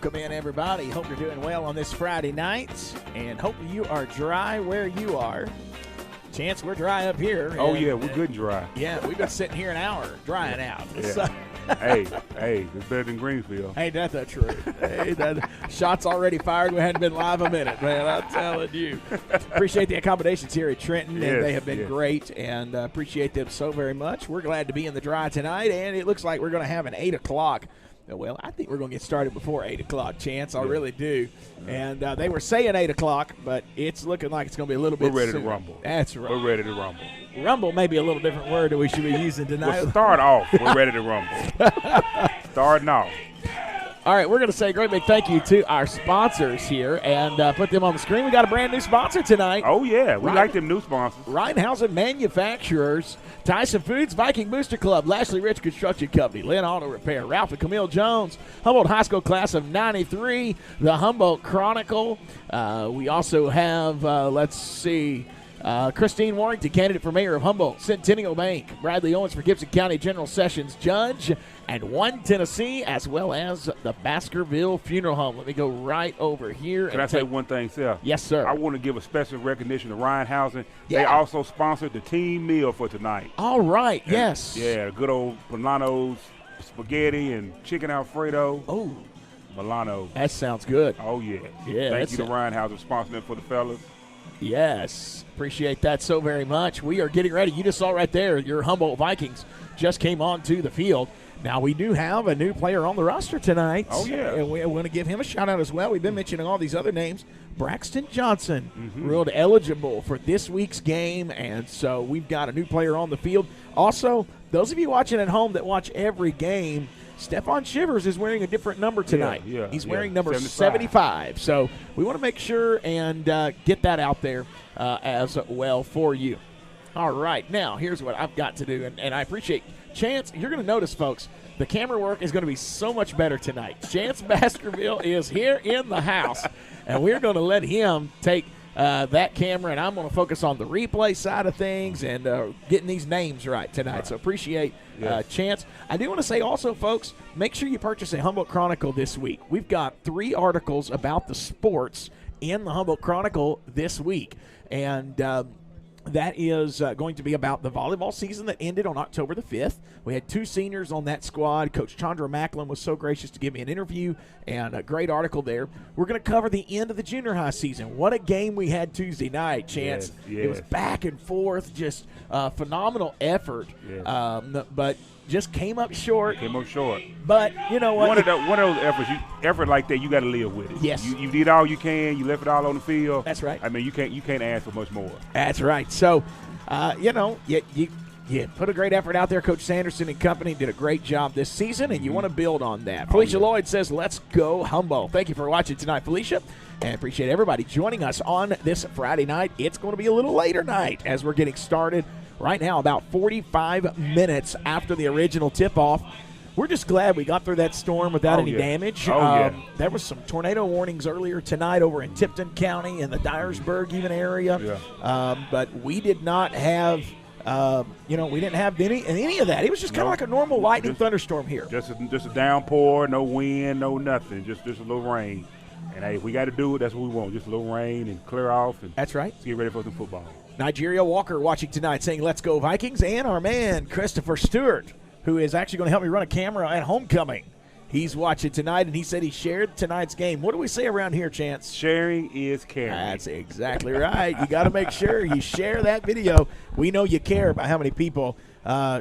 Welcome in, everybody. Hope you're doing well on this Friday night, and hope you are dry where you are. Chance, we're dry up here. Oh, yeah, we're good and dry. Yeah, we've been sitting here an hour drying out. Yeah. So, hey, it's better than Greenfield. ain't that the truth? Hey, that shots already fired. We hadn't been live a minute, man. I'm telling you. Appreciate the accommodations here at Trenton, and Yes, they have been yes. great, and appreciate them so very much. We're glad to be in the dry tonight, and it looks like we're going to have an 8 o'clock. Well, I think we're going to get started before 8 o'clock, Chance. I really do. And they were saying 8 o'clock, but it's looking like it's going to be a little bit We're ready sooner. to rumble. That's right. We're ready to rumble. Rumble may be a little different word that we should be using tonight. Well, start off. We're ready to rumble. Starting off. All right, we're going to say a great big thank you to our sponsors here and put them on the screen. We got a brand new sponsor tonight. Oh, yeah. We Right. like them new sponsors. Rheinhausen Manufacturers, Tyson Foods, Viking Booster Club, Lashley Rich Construction Company, Lynn Auto Repair, Ralph and Camille Jones, Humboldt High School Class of 93, the Humboldt Chronicle. We also have, Christine Warrington, candidate for mayor of Humboldt, Centennial Bank, Bradley Owens for Gibson County General Sessions Judge, and One Tennessee, as well as the Baskerville Funeral Home. Let me go right over here. Can I say one thing, Seth? Yes, sir. I want to give a special recognition to Rheinhausen. Yeah. They also sponsored the team meal for tonight. All right, And, yes. Yeah, good old Milano's spaghetti and chicken Alfredo. Oh, Milano. that sounds good. Oh, yeah. Yeah, Thank you to that's Rheinhausen sponsoring it for the fellas. Yes, appreciate that so very much. We are getting ready. You just saw right there, your Humboldt Vikings just came onto the field. Now, we do have a new player on the roster tonight. Oh, yeah. And we want to give him a shout-out as well. We've been mentioning all these other names. Braxton Johnson, ruled eligible for this week's game, and so we've got a new player on the field. Also, those of you watching at home that watch every game, Stephon Shivers is wearing a different number tonight. He's wearing number 75. So we want to make sure and get that out there as well for you. All right, now here's what I've got to do, and I appreciate Chance. You're going to notice, folks, the camera work is going to be so much better tonight. Chance Baskerville is here in the house, and we're going to let him take that camera, and I'm going to focus on the replay side of things and getting these names right tonight. So appreciate Chance. I do want to say also, folks, make sure you purchase a Humboldt Chronicle this week. We've got 3 articles about the sports in the Humboldt Chronicle this week, and that is going to be about the volleyball season that ended on October the 5th. We had 2 seniors on that squad. Coach Chandra Macklin was so gracious to give me an interview and a great article there. We're going to cover the end of the junior high season. What a game we had Tuesday night, Chance. Yes. It was back and forth, just phenomenal effort, but just came up short. But you know what? One of those effort like that, you got to live with it. Yes. You did all you can. You left it all on the field. That's right. I mean, you can't ask for much more. That's right. So, you put a great effort out there. Coach Sanderson and company did a great job this season, and you want to build on that. Felicia Lloyd says, let's go Humboldt. Thank you for watching tonight, Felicia, and appreciate everybody joining us on this Friday night. It's going to be a little later night as we're getting started right now, about 45 minutes after the original tip-off. We're just glad we got through that storm without any damage. There was some tornado warnings earlier tonight over in Tipton County and the Dyersburg even area. But we did not have, we didn't have any of that. It was just kind of like a normal lightning thunderstorm here. Just a downpour, no wind, no nothing, just a little rain. And hey, if we got to do it, that's what we want. Just a little rain and clear off. And that's right. Let's get ready for some football. Nigeria Walker watching tonight saying, let's go Vikings. And our man, Christopher Stewart, who is actually going to help me run a camera at homecoming. He's watching tonight, and he said he shared tonight's game. What do we say around here, Chance? Sharing is caring. That's exactly right. You got to make sure you share that video. We know you care about how many people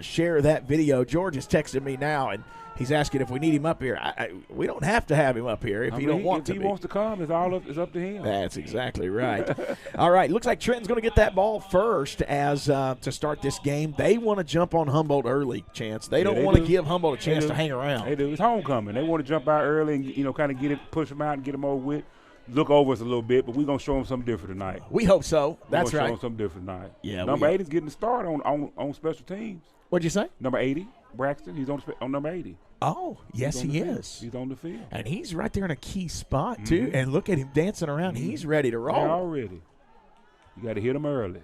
share that video. George is texting me now, and he's asking if we need him up here. We don't have to have him up here if you don't want to. If he wants to come, it's up to him. That's exactly right. All right, looks like Trenton's going to get that ball first as to start this game. They want to jump on Humboldt early, Chance. They don't want to give Humboldt a chance to hang around. They do. It's homecoming. They want to jump out early and kind of push them out and get them over with. Look over us a little bit, but we're going to show them something different tonight. We hope so. That's right. Show them something different tonight. Yeah, number 80 is getting the start on special teams. What'd you say? Number 80, Braxton. He's on number 80. Oh, yes, he is. He's on the field. And he's right there in a key spot, too. And look at him dancing around. He's ready to roll. Yeah, already. You got to hit him early.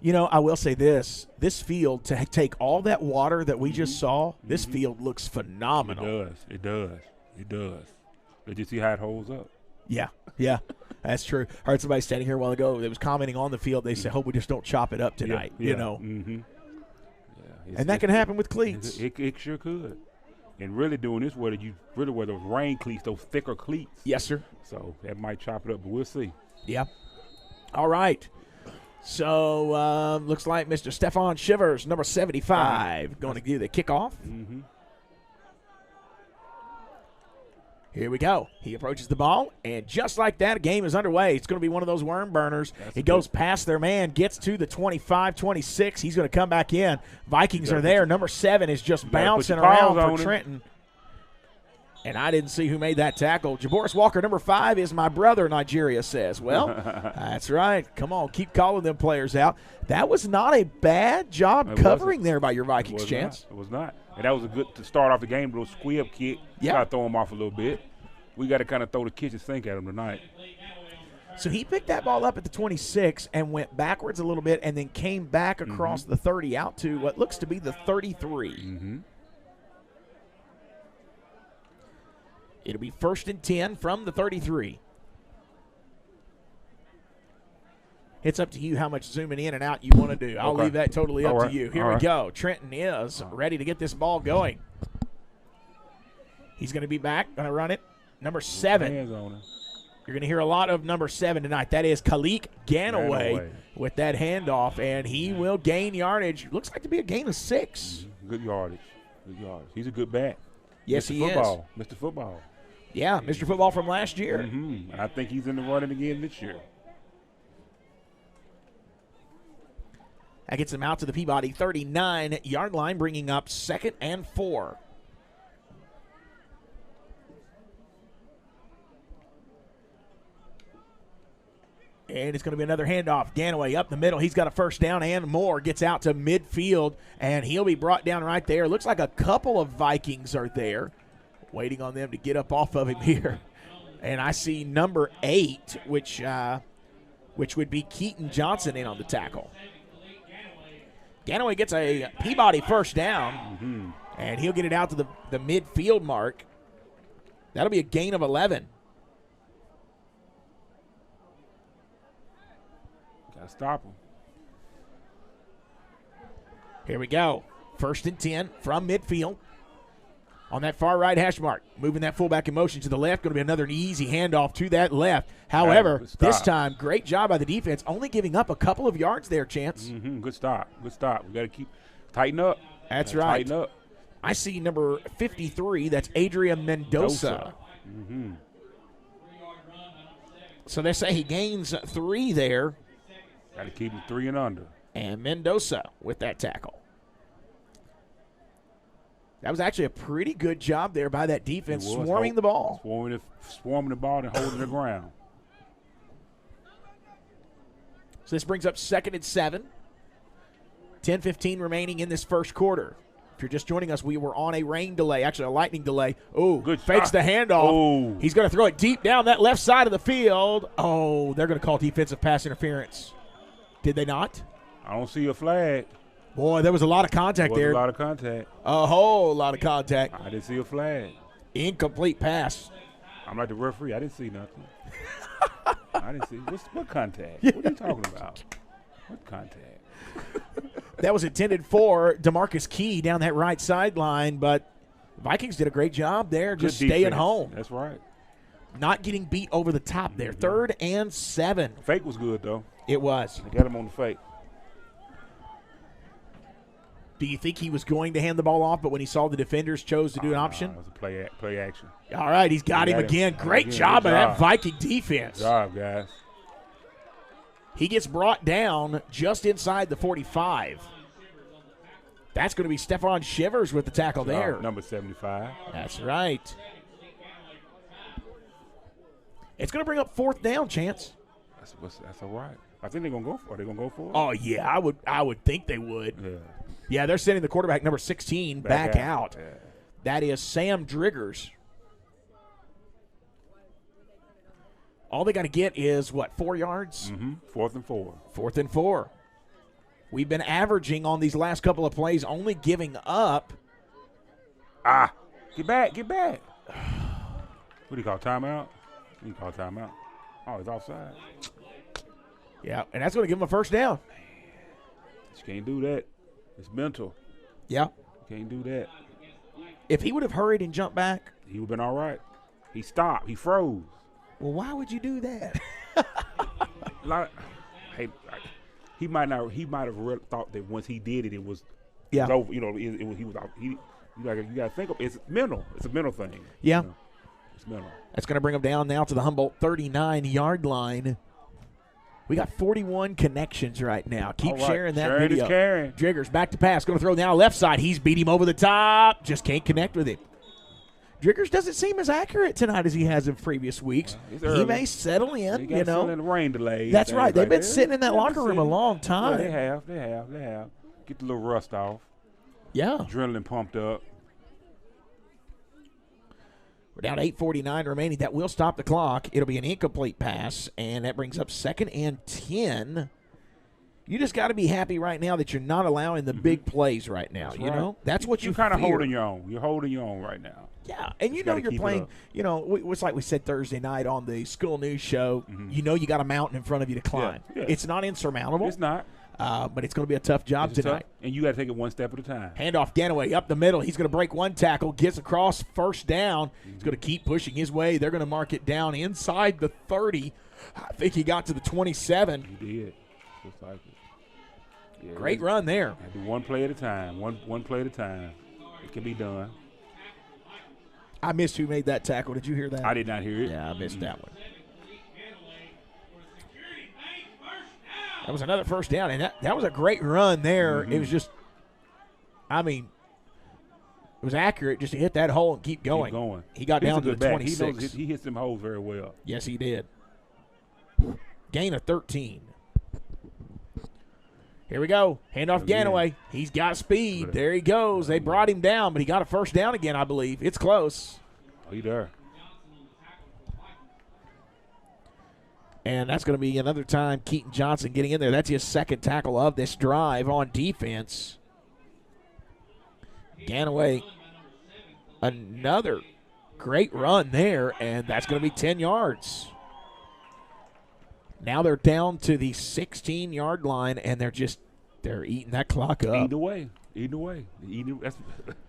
You know, I will say this field, to take all that water that we just saw, this field looks phenomenal. It does. Did you see how it holds up? Yeah, that's true. I heard somebody standing here a while ago that was commenting on the field. They said, hope we just don't chop it up tonight, you know. Mm-hmm. Yeah, and that can happen with cleats. It sure could. And really doing this whether you really wear those rain cleats, those thicker cleats. Yes, sir. So that might chop it up, but we'll see. Yeah. All right. So looks like Mr. Stephon Shivers, number 75, going to do the kickoff. Mm-hmm. Here we go. He approaches the ball, and just like that, a game is underway. It's going to be one of those worm burners. It goes past their man, gets to the 25-26. He's going to come back in. Vikings are there. Number 7 is just bouncing around for Trenton. And I didn't see who made that tackle. Jaboris Walker, number 5, is my brother, Nigeria says. Well, that's right. Come on, keep calling them players out. That was not a bad job covering there by your Vikings, Chance. It was not. And that was a good to start off the game, a little squib kick. Yeah. Got to throw him off a little bit. We got to kind of throw the kitchen sink at him tonight. So he picked that ball up at the 26 and went backwards a little bit and then came back across the 30 out to what looks to be the 33. Mm-hmm. It'll be 1st and 10 from the 33. It's up to you how much zooming in and out you want to do. I'll leave that totally up to you. Here we go. Trenton is ready to get this ball going. He's going to be back, going to run it. Number 7. You're going to hear a lot of number 7 tonight. That is Khalik Ganaway with that handoff, and he will gain yardage. Looks like to be a gain of 6. Mm-hmm. Good yardage. He's a good back. Yes, he is. Mr. Football. Yeah, Mr. Football from last year. Mm-hmm. And I think he's in the running again this year. That gets him out to the Peabody 39-yard line, bringing up 2nd and 4. And it's going to be another handoff. Ganaway up the middle. He's got a first down and more. Gets out to midfield, and he'll be brought down right there. Looks like a couple of Vikings are there, waiting on them to get up off of him here. And I see number 8, which would be Keaton Johnson in on the tackle. Ganaway gets a Peabody first down, and he'll get it out to the midfield mark. That'll be a gain of 11. Got to stop him. Here we go. 1st and 10 from midfield. On that far right hash mark, moving that fullback in motion to the left. Going to be another easy handoff to that left. However, this time, great job by the defense, only giving up a couple of yards there, Chance. Mm-hmm. Good stop. We got to tighten up. That's right. Tighten up. I see number 53. That's Adrian Mendoza. Mm-hmm. So they say he gains 3 there. Got to keep him 3 and under. And Mendoza with that tackle. That was actually a pretty good job there by that defense, swarming the ball. Swarming the ball and holding the ground. So this brings up 2nd and 7. 10:15 remaining in this first quarter. If you're just joining us, we were on a rain delay, actually a lightning delay. Oh, good fakes the handoff. Oh. He's going to throw it deep down that left side of the field. Oh, they're going to call defensive pass interference. Did they not? I don't see a flag. Boy, there was a lot of contact there. A lot of contact. A whole lot of contact. I didn't see a flag. Incomplete pass. I'm like the referee. I didn't see nothing. I didn't see. What contact? What are you talking about? What contact? That was intended for DeMarcus Key down that right sideline, but Vikings did a great job there just staying home. That's right. Not getting beat over the top there. 3rd and 7. Fake was good, though. It was. They got him on the fake. Do you think he was going to hand the ball off, but when he saw the defenders chose to do an option? It was a play action. All right, he's got him again. Great job by that Viking defense. Good job, guys. He gets brought down just inside the 45. That's going to be Stephon Shivers with the tackle there. Number 75. That's right. It's going to bring up 4th down, Chance. That's all right. I think they're going to go for it. Are they going to go for it? Oh, yeah, I would think they would. Yeah, they're sending the quarterback, number 16, back out. Yeah. That is Sam Driggers. All they got to get is, 4 yards? Mm-hmm. 4th and 4. 4th and 4. We've been averaging on these last couple of plays, only giving up. Get back. What do you call timeout? You call timeout. Oh, he's offside. Yeah, and that's going to give him a first down. You can't do that. It's mental. Yeah. You can't do that. If he would have hurried and jumped back, he would have been all right. He stopped. He froze. Well, why would you do that? He might not. He might have thought that once he did it, it was over. You know, he was out. You got to think of it's mental. It's a mental thing. Yeah, you know? It's mental. That's going to bring him down now to the Humboldt 39-yard line. We got 41 connections right now. Keep sharing that video. Driggers back to pass. Going to throw now left side. He's beat him over the top. Just can't connect with him. Driggers doesn't seem as accurate tonight as he has in previous weeks. He may settle in, you know. In the rain delay. That's right. They've been sitting in that locker room a long time. Yeah, they have. Get the little rust off. Yeah. Adrenaline pumped up. We're down to 8:49 remaining. That will stop the clock. It'll be an incomplete pass, and that brings up 2nd and 10. You just got to be happy right now that you're not allowing the big plays right now. That's you know, that's what you're kind of holding your own. You're holding your own right now. Yeah, and you know you're playing. You know, it's like we said Thursday night on the school news show. You know you got a mountain in front of you to climb. Yeah. It's not insurmountable. It's not. But it's going to be a tough job tonight. And you got to take it one step at a time. Handoff Ganaway up the middle. He's going to break one tackle, gets across, first down. He's going to keep pushing his way. They're going to mark it down inside the 30. I think he got to the 27. He did. Just like it. Yeah, great run there. Do one play at a time. One play at a time. It can be done. I missed who made that tackle. Did you hear that? I did not hear it. Yeah, I missed that one. That was another first down, and that was a great run there. It was just, it was accurate just to hit that hole and keep going. He got down to the 26. He hits them holes very well. Yes, he did. Gain of 13. Here we go. Handoff Ganaway. He's got speed. There he goes. They brought him down, but he got a first down again, I believe. It's close. Oh, he there. And that's going to be another time Keaton Johnson getting in there. That's his second tackle of this drive on defense. Ganaway, another great run there, and that's going to be 10 yards. Now they're down to the 16-yard line, and they're eating that clock up. Eating away.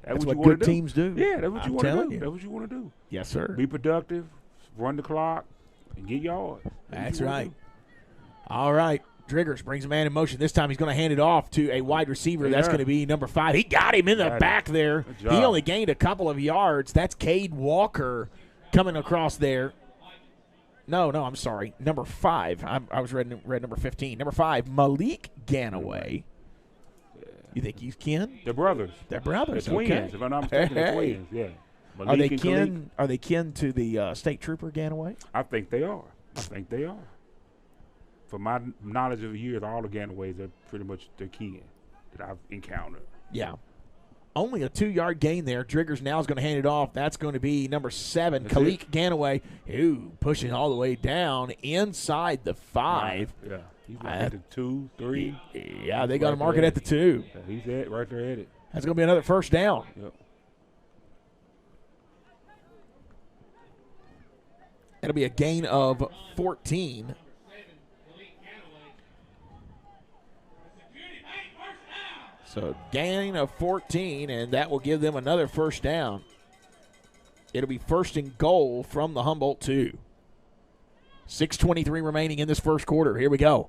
That's what good teams do. Yeah, that's what you want to do. That's what you want to do. Yes, sir. Be productive, run the clock, and get yards. That's right. All right. Driggers brings a man in motion. This time he's going to hand it off to a wide receiver. That's going to be number 5. He got him in the back there. He only gained a couple of yards. That's Cade Walker coming across there. No, I'm sorry. Number 5. I was read number 15. Number 5, Malik Ganaway. You think he's kin? They're brothers. They're brothers. They're twins. Okay. If I'm not mistaken, they're twins. Yeah. Malik Are they kin to the state trooper Ganaway? I think they are. From my knowledge of the years, all the Ganaways are pretty much their kin that I've encountered. Yeah. Only a 2-yard gain there. Driggers now is going to hand it off. That's going to be number 7, Kalik Ganaway, who pushing all the way down inside the 5. Yeah. He's like at the 2, 3. Yeah, they got to mark it at the 2. Yeah, he's right there at it. That's going to be another first down. Yep. It'll be a gain of 14. So gain of 14, and that will give them another first down. It'll be first and goal from the Humboldt 2. 6:23 remaining in this first quarter. Here we go.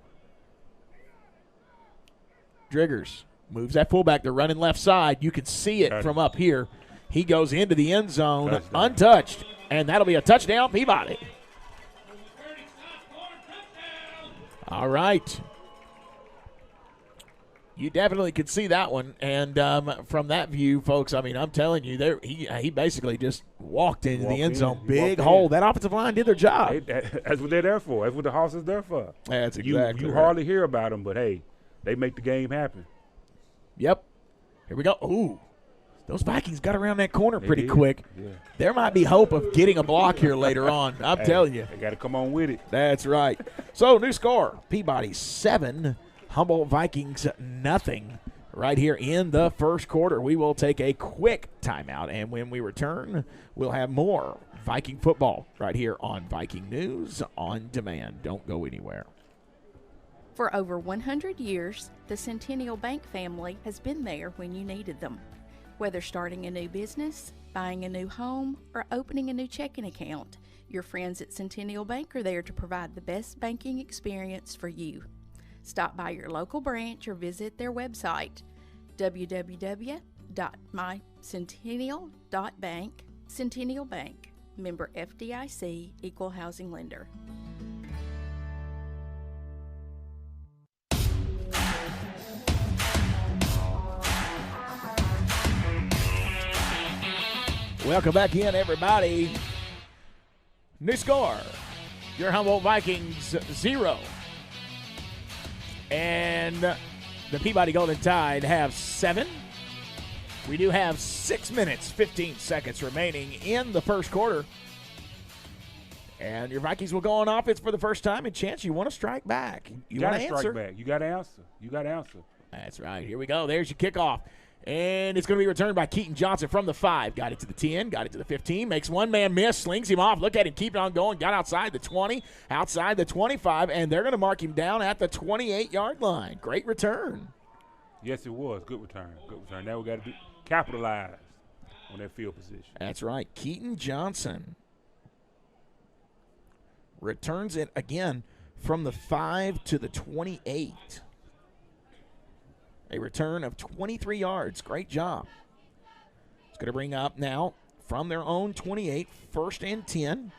Driggers moves that fullback. They're running left side. You can see it from up here. He goes into the end zone untouched, and that'll be a touchdown, Peabody. All right. You definitely could see that one, and from that view, folks, I mean, I'm telling you, he basically just walked into the end zone. Big hole. That offensive line did their job. That's what they're there for. That's what the Hawks is there for. That's exactly You hardly hear about them, but, hey, they make the game happen. Yep. Here we go. Ooh. Those Vikings got around that corner pretty quick. Yeah. There might be hope of getting a block here later on. I'm telling you. They got to come on with it. That's right. So, new score, Peabody 7, Humboldt Vikings 0. right here in the first quarter. We will take a quick timeout, and when we return, we'll have more Viking football right here on Viking News on Demand. Don't go anywhere. For over 100 years, the Centennial Bank family has been there when you needed them. Whether starting a new business, buying a new home, or opening a new checking account, your friends at Centennial Bank are there to provide the best banking experience for you. Stop by your local branch or visit their website, www.mycentennial.bank. Centennial Bank, member FDIC, equal housing lender. Welcome back in, everybody. New score. Your Humboldt Vikings 0. And the Peabody Golden Tide have 7. We do have 6 minutes, 15 seconds remaining in the first quarter. And your Vikings will go on offense for the first time. And Chance, you want to strike back. You got want to to answer. strike back. You got to answer. You got to answer. That's right. Here we go. There's your kickoff. And it's going to be returned by Keaton Johnson from the 5. Got it to the 10, got it to the 15, makes one man miss, slings him off. Look at him, keep it on going. Got outside the 20, outside the 25, and they're going to mark him down at the 28-yard line. Great return. Yes, it was. Good return. Good return. Now we got to capitalize on that field position. That's right. Keaton Johnson returns it again from the 5 to the 28. A return of 23 yards. Great job. It's going to bring up now from their own 28, 1st and 10.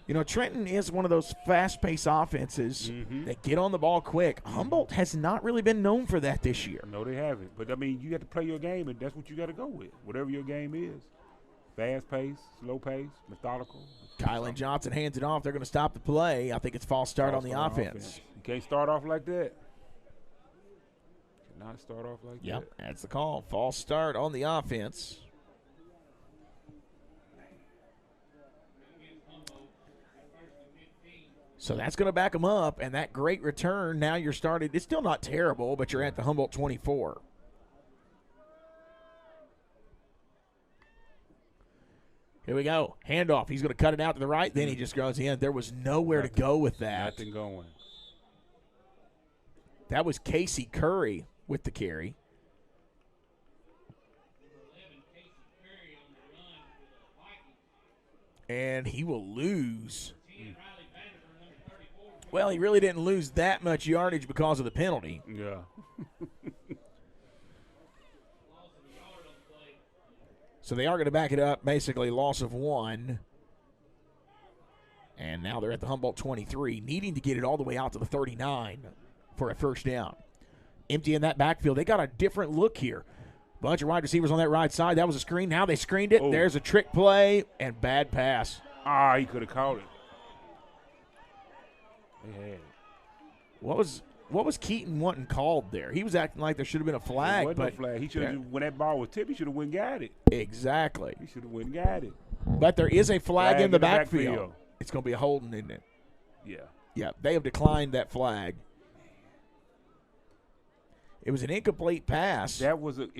You know, Trenton is one of those fast-paced offenses that get on the ball quick. Humboldt has not really been known for that this year. No, they haven't. But, I mean, you have to play your game, and that's what you got to go with, whatever your game is. Fast-paced, slow-paced, methodical. Kylan Johnson hands it off. They're going to stop the play. I think it's false start on the offense. You can't start off like that. Not start off like that. Yep, that's the call. False start on the offense. So that's going to back them up, and that great return, now you're started. It's still not terrible, but you're at the Humboldt 24. Here we go. Handoff. He's going to cut it out to the right. Then he just goes in. There was nowhere to go with that. Nothing going. That was Casey Curry with the carry. And he will lose. Well, he really didn't lose that much yardage because of the penalty. Yeah. So they are going to back it up, basically loss of 1. And now they're at the Humboldt 23, needing to get it all the way out to the 39 for a first down. Empty in that backfield. They got a different look here. Bunch of wide receivers on that right side. That was a screen. Now they screened it. Oh. There's a trick play and bad pass. He could have caught it. They had it. What was Keaton wanting called there? He was acting like there should have been a flag. There wasn't no flag. He should have, when that ball was tipped, he should have went and got it. Exactly. He should have went and got it. But there is a flag in the backfield. It's going to be a holding, isn't it? Yeah. Yeah, they have declined that flag. It was an incomplete pass. It could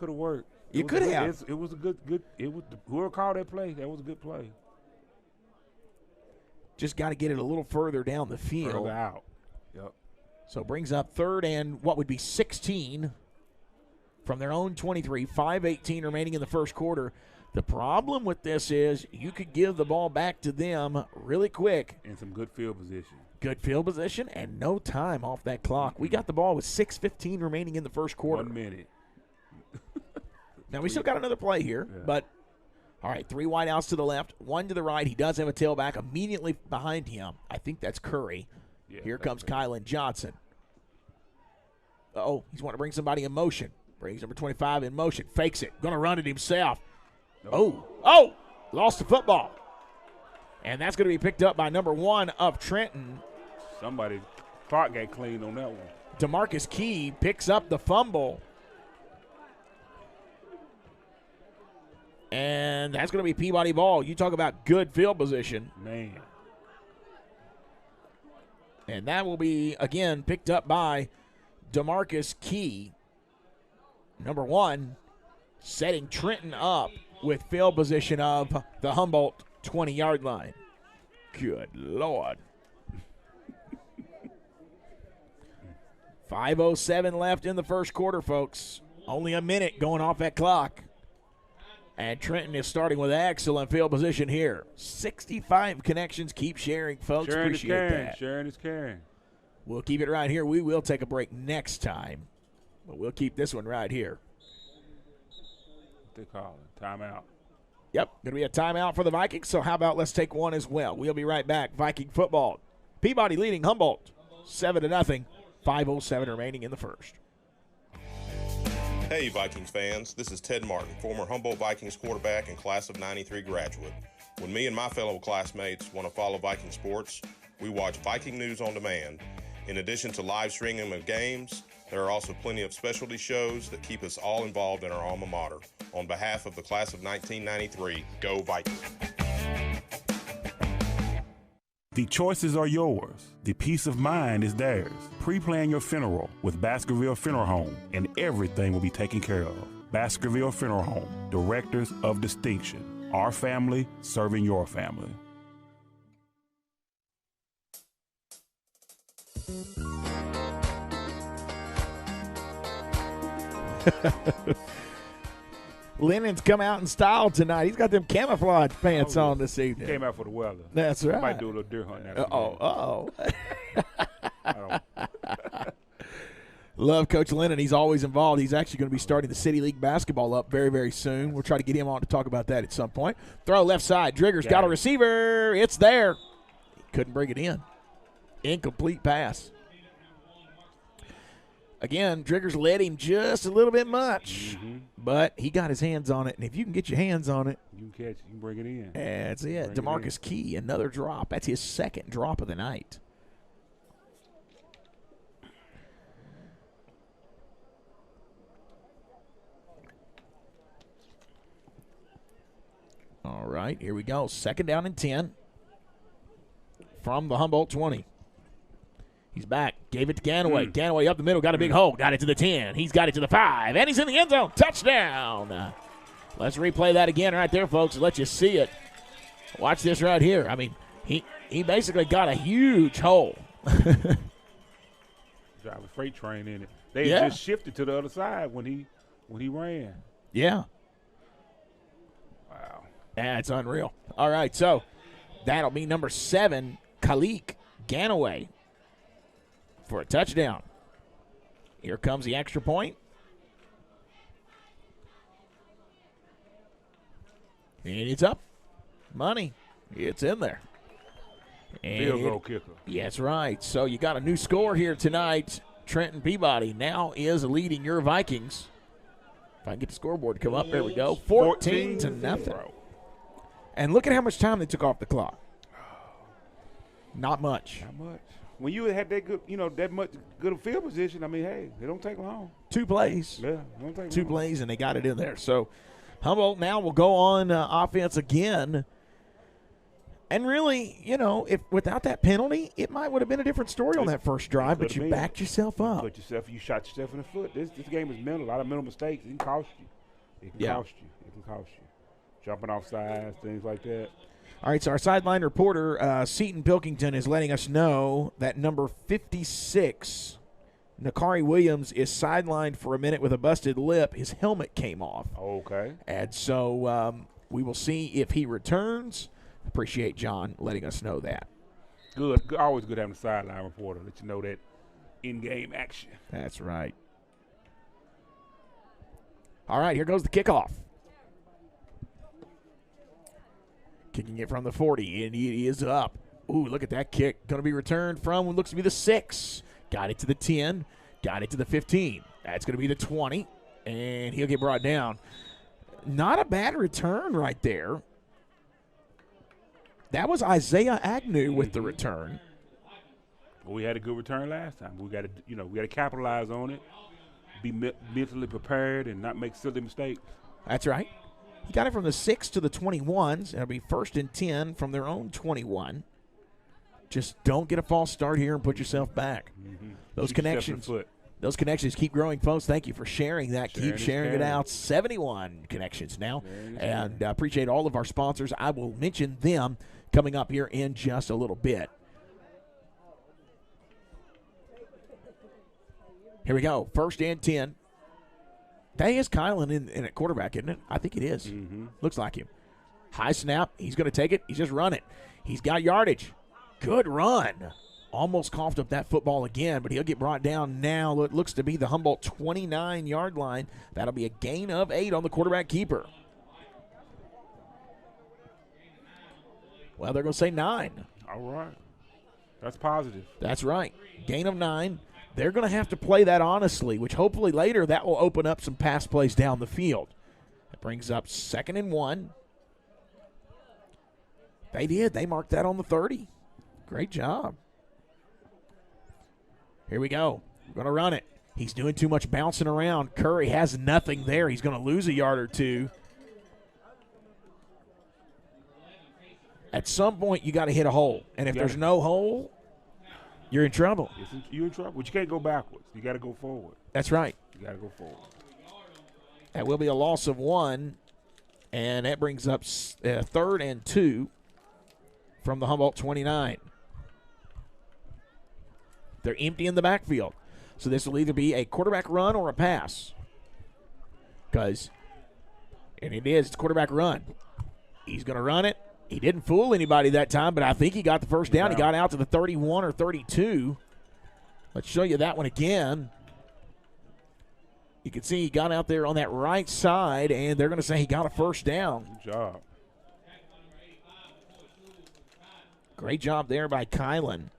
have worked. It could have. It was a good. Whoever called that play, that was a good play. Just got to get it a little further down the field. Further out. Yep. So brings up 3rd and what would be 16 from their own 23. 5:18 remaining in the first quarter. The problem with this is you could give the ball back to them really quick. And some good field position. Good field position and no time off that clock. We got the ball with 6:15 remaining in the first quarter. 1 minute. Now, we still got another play here, but all right, 3 wide outs to the left, 1 to the right. He does have a tailback immediately behind him. I think that's Curry. Yeah, here comes Kylan Johnson. He's wanting to bring somebody in motion. Brings number 25 in motion. Fakes it. Going to run it himself. Nope. Lost the football. And that's going to be picked up by number 1 of Trenton. Somebody, clock got cleaned on that one. DeMarcus Key picks up the fumble. And that's going to be Peabody ball. You talk about good field position. Man. And that will be, again, picked up by DeMarcus Key, number 1, setting Trenton up with field position of the Humboldt 20-yard line. Good Lord. 5:07 left in the first quarter, folks. Only a minute going off that clock. And Trenton is starting with excellent field position here. 65 connections. Keep sharing, folks. Sharing Appreciate is caring. that. Sharing is caring. We'll keep it right here. We will take a break next time, but we'll keep this one right here. What they call it? Timeout. Yep, going to be a timeout for the Vikings, so how about let's take one as well. We'll be right back. Viking football. Peabody leading Humboldt 7-0. 5:07 remaining in the first. Hey, Vikings fans. This is Ted Martin, former Humboldt Vikings quarterback and class of 93 graduate. When me and my fellow classmates want to follow Viking sports, we watch Viking News on Demand. In addition to live streaming of games, there are also plenty of specialty shows that keep us all involved in our alma mater. On behalf of the class of 1993, go Vikings. The choices are yours. The peace of mind is theirs. Pre-plan your funeral with Baskerville Funeral Home, and everything will be taken care of. Baskerville Funeral Home, directors of distinction. Our family serving your family. Lennon's come out in style tonight. He's got them camouflage pants on this evening. Came out for the weather. That's right. Might do a little deer hunt now. Love Coach Lennon. He's always involved. He's actually going to be starting the City League basketball up very, very soon. We'll try to get him on to talk about that at some point. Throw left side. Drigger's got a receiver. It's there. He couldn't bring it in. Incomplete pass. Again, Drigger's led him just a little bit much, but he got his hands on it. And if you can get your hands on it, you can catch it. You can bring it in. That's it. DeMarcus Key, another drop. That's his second drop of the night. All right, here we go. 2nd down and 10 from the Humboldt 20. He's back. Gave it to Ganaway. Ganaway up the middle. Got a big hole. Got it to the 10. He's got it to the 5. And he's in the end zone. Touchdown. Let's replay that again right there, folks, and let you see it. Watch this right here. I mean, he basically got a huge hole. Drive a freight train in it. They just shifted to the other side when he ran. Yeah. Wow. That's unreal. All right, so that'll be number 7, Khalik Ganaway, for a touchdown. Here comes the extra point. And it's up. Money. It's in there. And Field goal kicker. That's right. So you got a new score here tonight. Trenton Peabody now is leading your Vikings. If I can get the scoreboard to come up, there we go. 14-0. And look at how much time they took off the clock. Not much. Not much. When you had that good, that much good field position, I mean, hey, it don't take long. 2 plays. Yeah, it don't take 2 long. plays, and they got it in there. So Humboldt now will go on offense again. And really, if without that penalty, it might would have been a different story on that first drive, but you backed yourself up. You shot yourself in the foot. This game is mental. A lot of mental mistakes. It can cost you. It can cost you. Jumping off sides, things like that. All right, so our sideline reporter, Seton Pilkington, is letting us know that number 56, Nakari Williams, is sidelined for a minute with a busted lip. His helmet came off. Okay. And so we will see if he returns. Appreciate John letting us know that. Good. Always good having a sideline reporter. Let you know that in-game action. That's right. All right, here goes the kickoff. Kicking it from the 40, and he is up. Ooh, look at that kick. Going to be returned from what looks to be the 6. Got it to the 10. Got it to the 15. That's going to be the 20, and he'll get brought down. Not a bad return right there. That was Isaiah Agnew with the return. Well, we had a good return last time. We got to capitalize on it, be mentally prepared, and not make silly mistakes. That's right. He got it from the 6 to the 21s. It'll be 1st and 10 from their own 21. Just don't get a false start here and put yourself back. Mm-hmm. Those connections keep growing, folks. Thank you for sharing that. Keep sharing it out. 71 connections now. And appreciate all of our sponsors. I will mention them coming up here in just a little bit. Here we go. 1st and 10. That is Kylan in at quarterback, isn't it? I think it is. Mm-hmm. Looks like him. High snap. He's going to take it. He's just run it. He's got yardage. Good run. Almost coughed up that football again, but he'll get brought down now. It looks to be the Humboldt 29-yard line. That'll be a gain of 8 on the quarterback keeper. Well, they're going to say 9. All right. That's positive. That's right. Gain of 9. They're going to have to play that honestly, which hopefully later that will open up some pass plays down the field. That brings up 2nd and 1. They did. They marked that on the 30. Great job. Here we go. We're going to run it. He's doing too much bouncing around. Curry has nothing there. He's going to lose a yard or two. At some point, you got to hit a hole. And if there's no hole, you're in trouble. You're in trouble. But you can't go backwards. You got to go forward. That's right. You got to go forward. That will be a loss of 1. And that brings up 3rd and 2 from the Humboldt 29. They're empty in the backfield. So this will either be a quarterback run or a pass. And it's quarterback run. He's going to run it. He didn't fool anybody that time, but I think he got the first down. He got out to the 31 or 32. Let's show you that one again. You can see he got out there on that right side, and they're going to say he got a first down. Good job. Great job there by Kylan.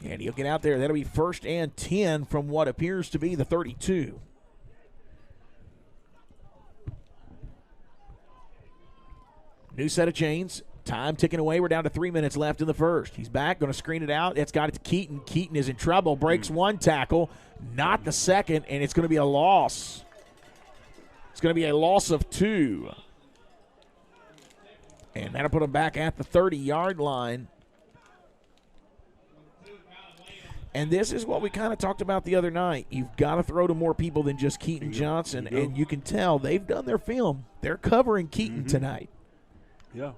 And he'll get out there. That'll be 1st and 10 from what appears to be the 32. New set of chains. Time ticking away. We're down to 3 minutes left in the first. He's back, going to screen it out. It's got it to Keaton. Keaton is in trouble. Breaks one tackle, not the second, and it's going to be a loss. It's going to be a loss of 2. And that'll put him back at the 30-yard line. And this is what we kind of talked about the other night. You've got to throw to more people than just Keaton Johnson, and you can tell they've done their film. They're covering Keaton tonight. Yeah.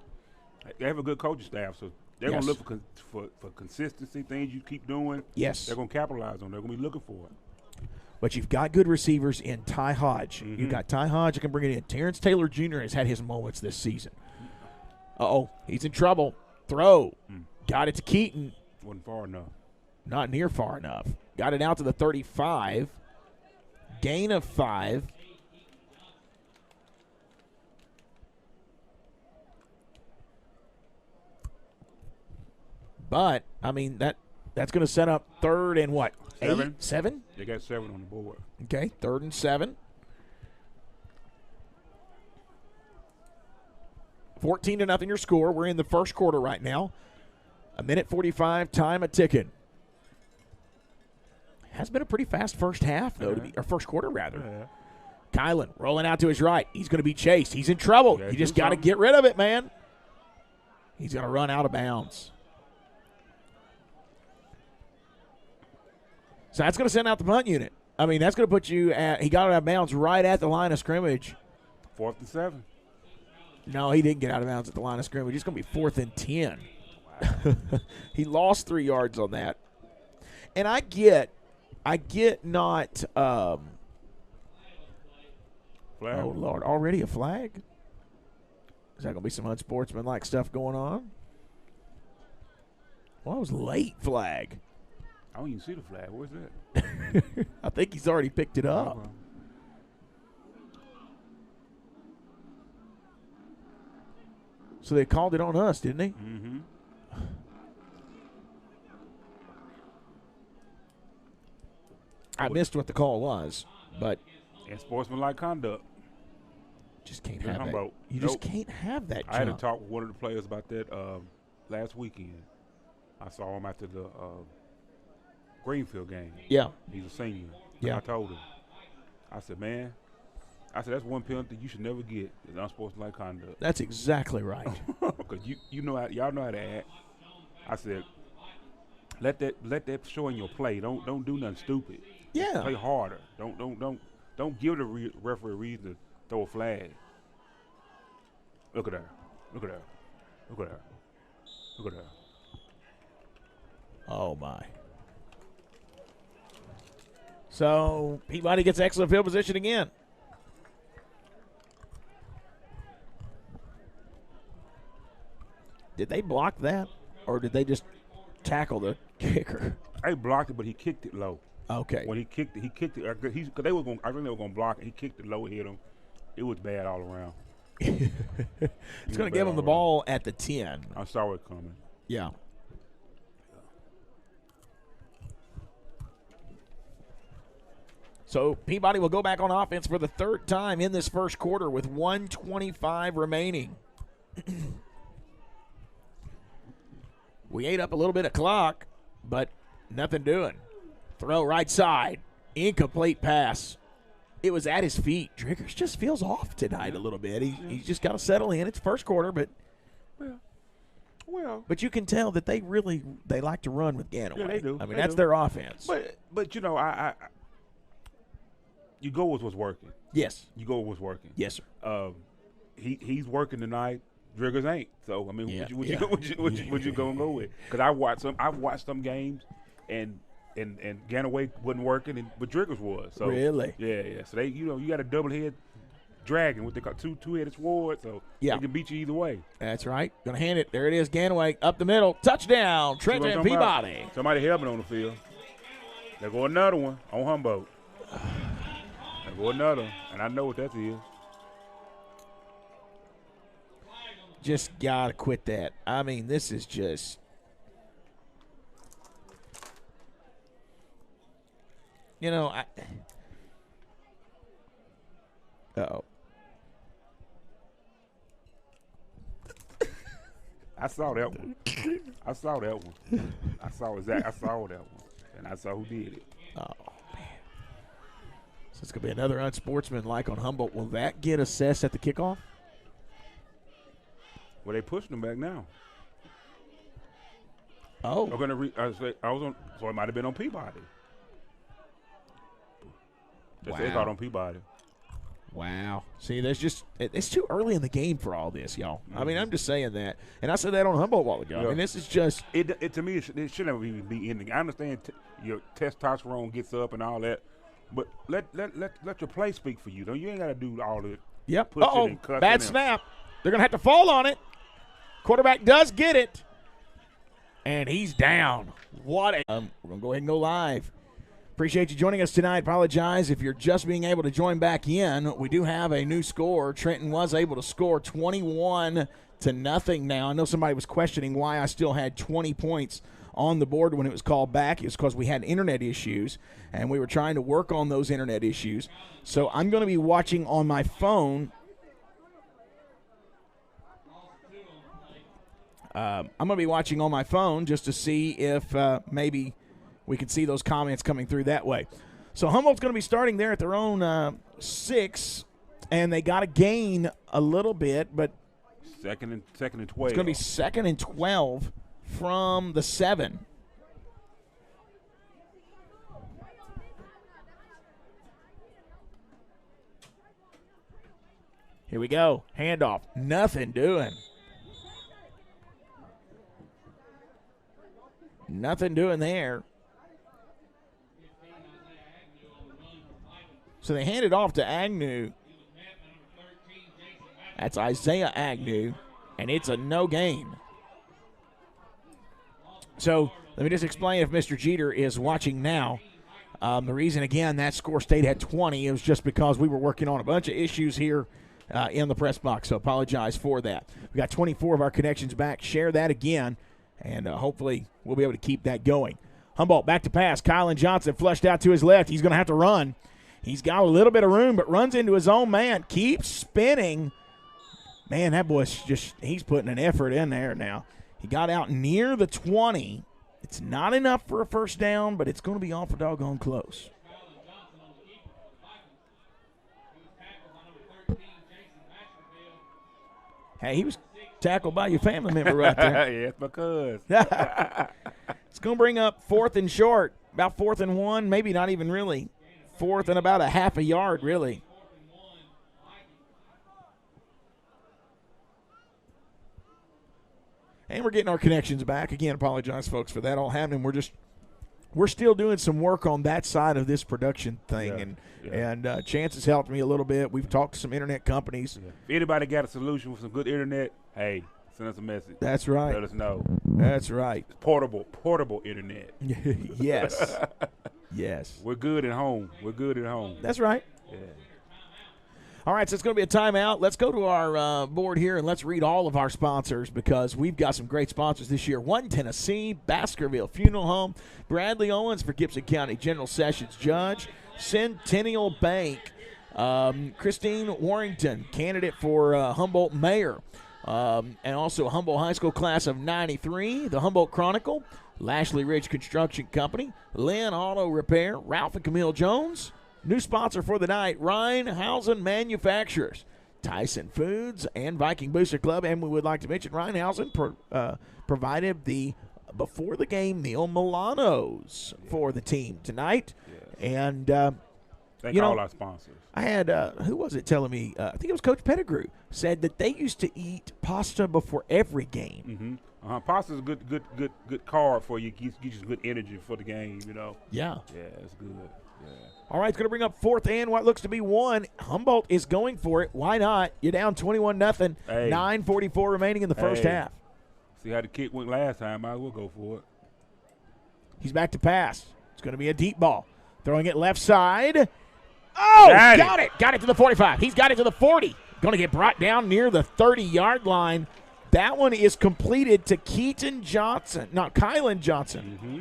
They have a good coaching staff, so they're going to look for consistency, things you keep doing. Yes. They're going to capitalize on it. They're going to be looking for it. But you've got good receivers in Ty Hodge. You've got Ty Hodge that can bring it in. Terrence Taylor Jr. has had his moments this season. Uh-oh, he's in trouble. Throw. Got it to Keaton. Wasn't far enough. Not near far enough. Got it out to the 35. Gain of 5. But, I mean, that's going to set up 3rd and what? 7. 7? They got 7 on the board. Okay, 3rd and 7. 14-0 your score. We're in the first quarter right now. 1:45, time a ticking. Has been a pretty fast first half, though, or first quarter, rather. Yeah. Kylan rolling out to his right. He's going to be chased. He's in trouble. You just got to get rid of it, man. He's going to run out of bounds. So that's going to send out the punt unit. I mean, that's going to put you at – he got out of bounds right at the line of scrimmage. 4th and 7. No, he didn't get out of bounds at the line of scrimmage. It's going to be 4th and 10. Wow. He lost 3 yards on that. And I get not flag. Oh, Lord, already a flag? Is that going to be some unsportsmanlike stuff going on? Well, it was late flag. I don't even see the flag. Where's that? I think he's already picked it up. Okay. So they called it on us, didn't they? Mm-hmm. I missed what the call was, but And sportsmanlike conduct. just can't have that. Humboldt. You just can't have that. I had to jump. talk with one of the players about that last weekend. I saw him after the Greenfield game. Yeah. He's a senior. Yeah. I told him. I said, man, I said that's one penalty you should never get. Is unsportsmanlike conduct. That's exactly right. Because y'all know how to act. I said, let that show in your play. Don't do nothing stupid. Yeah. Play harder. Don't give the referee a reason to throw a flag. Look at her. Look at her. Look at her. Look at her. Oh, my. So Peabody gets excellent field position again. Did they block that, or did they just tackle the kicker? I blocked it, but he kicked it low. Okay. When he kicked it. Cause I think they were going to block it. He kicked it low, hit him. It was bad all around. It's going to give him the ball at the 10. I saw it coming. Yeah. So Peabody will go back on offense for the third time in this first quarter with 1:25 remaining. We ate up a little bit of clock, but nothing doing. Throw right side. Incomplete pass. It was at his feet. Driggers just feels off tonight a little bit. He's just got to settle in. It's first quarter, but but you can tell that they like to run with Ganaway. Yeah, they do. I mean, that's their offense. But you know, I you go with what's working. Yes. You go with what's working. Yes, sir. He's working tonight. Driggers ain't. So I mean, what you gonna go with? Because I've watched some games, and Ganaway wasn't working, but Driggers was. So really? Yeah. So they, you got a double head dragon, what they call two-headed sword. So they can beat you either way. That's right. Gonna hand it. There it is. Ganaway up the middle. Touchdown. Trenton Peabody. Somebody helping on the field. There go another one on Humboldt. There go another, and I know what that is. Just got to quit that. I mean, this is just – uh-oh. I saw that one. I saw that one. I saw that one. And I saw who did it. Oh, man. So it's going to be another unsportsmanlike on Humboldt. Will that get assessed at the kickoff? Well, they pushing them back now. Oh. So it might have been on Peabody. They Wow. said on Peabody. Wow. See, it's too early in the game for all this, y'all. I mean, I'm just saying that. And I said that on Humboldt a while ago. Yeah. I mean, this is just – To me, it shouldn't even be ending. I understand your testosterone gets up and all that, but let your play speak for you. You ain't got to do all the pushing and cussing. Bad snap. They're going to have to fall on it. Quarterback does get it. And he's down. We're going to go ahead and go live. Appreciate you joining us tonight. Apologize if you're just being able to join back in. We do have a new score. Trenton was able to score 21-0 now. I know somebody was questioning why I still had 20 points on the board when it was called back. It's because we had internet issues, and we were trying to work on those internet issues. So I'm going to be watching on my phone. I'm going to be watching on my phone just to see if maybe we can see those comments coming through that way. So Humboldt's going to be starting there at their own 6, and they got to gain a little bit, but second and 12. It's going to be 2nd and 12 from the 7. Here we go. Handoff. Nothing doing. Nothing doing there. So they hand it off to Agnew. That's Isaiah Agnew, and it's a no gain. So let me just explain if Mr. Jeter is watching now. The reason, again, that score stayed at 20 is just because we were working on a bunch of issues here in the press box, so apologize for that. We got 24 of our connections back. Share that again, and hopefully we'll be able to keep that going. Humboldt back to pass. Kylan Johnson flushed out to his left. He's going to have to run. He's got a little bit of room, but runs into his own man. Keeps spinning. Man, that boy's he's putting an effort in there now. He got out near the 20. It's not enough for a first down, but it's going to be awful doggone close. Hey, he was tackled by your family member right there. Yeah, it's my cuz. It's going to bring up 4th and short, about 4th and 1, maybe not even really. 4th and about a half a yard, really. And we're getting our connections back. Again, apologize, folks, for that all happening. We're still doing some work on that side of this production thing, and Chance has helped me a little bit. We've talked to some internet companies. Yeah. If anybody got a solution with some good internet, hey, send us a message. That's right. Let us know. That's right. It's portable internet. Yes. Yes. We're good at home. That's right. Yeah. All right, so it's going to be a timeout. Let's go to our board here and let's read all of our sponsors because we've got some great sponsors this year. One Tennessee, Baskerville Funeral Home, Bradley Owens for Gibson County General Sessions Judge, Centennial Bank, Christine Warrington, candidate for Humboldt Mayor, and also Humboldt High School class of 93, the Humboldt Chronicle, Lashley Ridge Construction Company, Lynn Auto Repair, Ralph and Camille Jones. New sponsor for the night, Rheinhausen Manufacturers, Tyson Foods, and Viking Booster Club. And we would like to mention Rheinhausen provided the before-the-game meal Milanos for the team tonight. Yes. And, thank all our sponsors. I had, who was it telling me? I think it was Coach Pettigrew, said that they used to eat pasta before every game. Mm-hmm. Pasta's a good carb for you. Gives you good energy for the game, you know. Yeah. Yeah, it's good. Yeah. All right, it's going to bring up 4th and what looks to be 1. Humboldt is going for it. Why not? You're down 21-0. Hey. 9:44 remaining in the first half. See how the kick went last time. Might as well go for it. He's back to pass. It's going to be a deep ball. Throwing it left side. Oh, got it. Got it to the 45. He's got it to the 40. Going to get brought down near the 30-yard line. That one is completed to Kylan Johnson. Mm-hmm.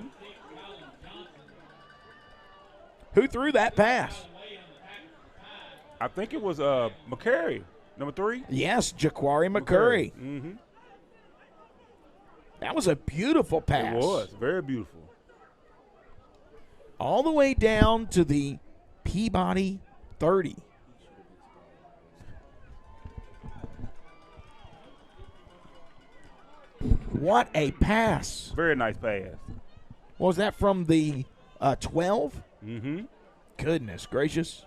Who threw that pass? I think it was McCurry, number 3. Yes, Jaquari McCurry. Mm-hmm. That was a beautiful pass. It was very beautiful. All the way down to the Peabody 30. What a pass. Very nice pass. What was that, from the 12? Mm-hmm. Goodness gracious.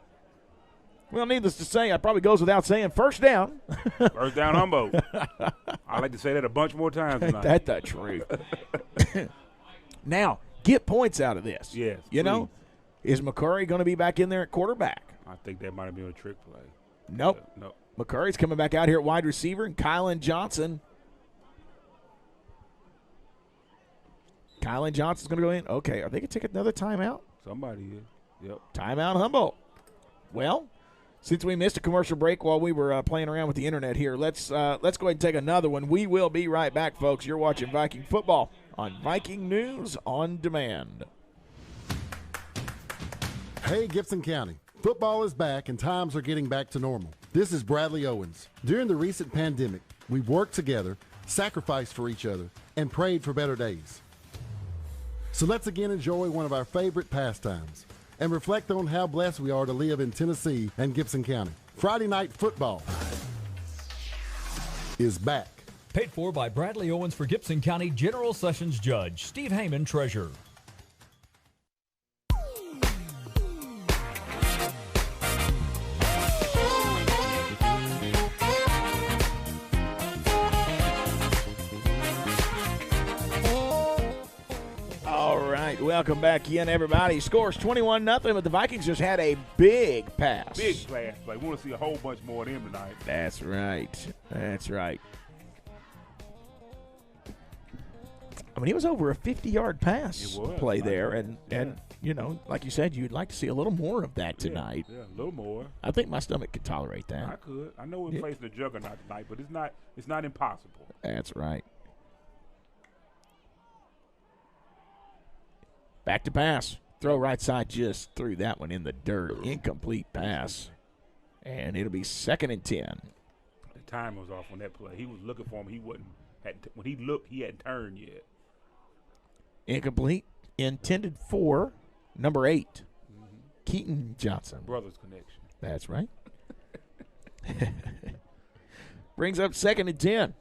Well, needless to say, it probably goes without saying, first down. First down, Humboldt. I like to say that a bunch more times tonight. That's the truth. Now, get points out of this. Yes, You know, is McCurry going to be back in there at quarterback? I think that might have been a trick play. Nope. Nope. McCurry's coming back out here at wide receiver, and Kylan Johnson. Kylan Johnson's going to go in. Okay, are they going to take another timeout? Somebody is. Yep. Timeout, Humboldt. Well, since we missed a commercial break while we were playing around with the internet here, let's go ahead and take another one. We will be right back, folks. You're watching Viking football on Viking News on Demand. Hey, Gibson County. Football is back and times are getting back to normal. This is Bradley Owens. During the recent pandemic, we've worked together, sacrificed for each other, and prayed for better days. So let's again enjoy one of our favorite pastimes and reflect on how blessed we are to live in Tennessee and Gibson County. Friday Night Football is back. Paid for by Bradley Owens for Gibson County General Sessions Judge, Steve Heyman, Treasurer. Welcome back in, everybody. Scores 21-0, but the Vikings just had a big pass. Big pass play. We want to see a whole bunch more of them tonight. That's right. That's right. I mean, it was over a 50-yard pass play there, and you know, like you said, you'd like to see a little more of that tonight. Yeah, a little more. I think my stomach could tolerate that. I could. I know we're facing a juggernaut tonight, but it's not impossible. That's right. Back to pass. Throw right side, just threw that one in the dirt. Incomplete pass. And it'll be 2nd and 10. The time was off on that play. He was looking for him. He wasn't. When he looked, he hadn't turned yet. Incomplete. Intended for number 8, Keaton Johnson. Brothers connection. That's right. Brings up 2nd and 10.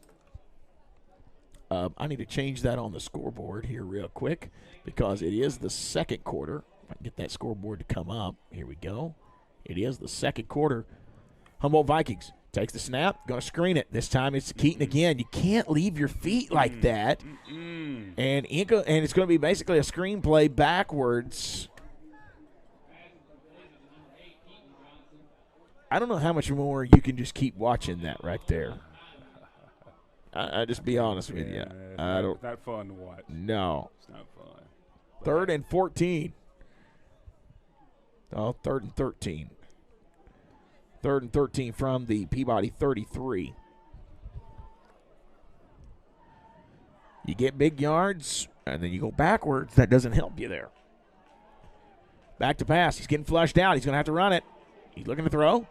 I need to change that on the scoreboard here real quick because it is the second quarter. If I can get that scoreboard to come up. Here we go. It is the second quarter. Humboldt Vikings takes the snap, going to screen it. This time it's Keaton again. You can't leave your feet like that. And it's going to be basically a screenplay backwards. I don't know how much more you can just keep watching that right there. I just be honest with you. It's not fun to watch. No. It's not fun. 3rd and 14. Oh, 3rd and 13. 3rd and 13 from the Peabody 33. You get big yards, and then you go backwards. That doesn't help you there. Back to pass. He's getting flushed out. He's going to have to run it. He's looking to throw.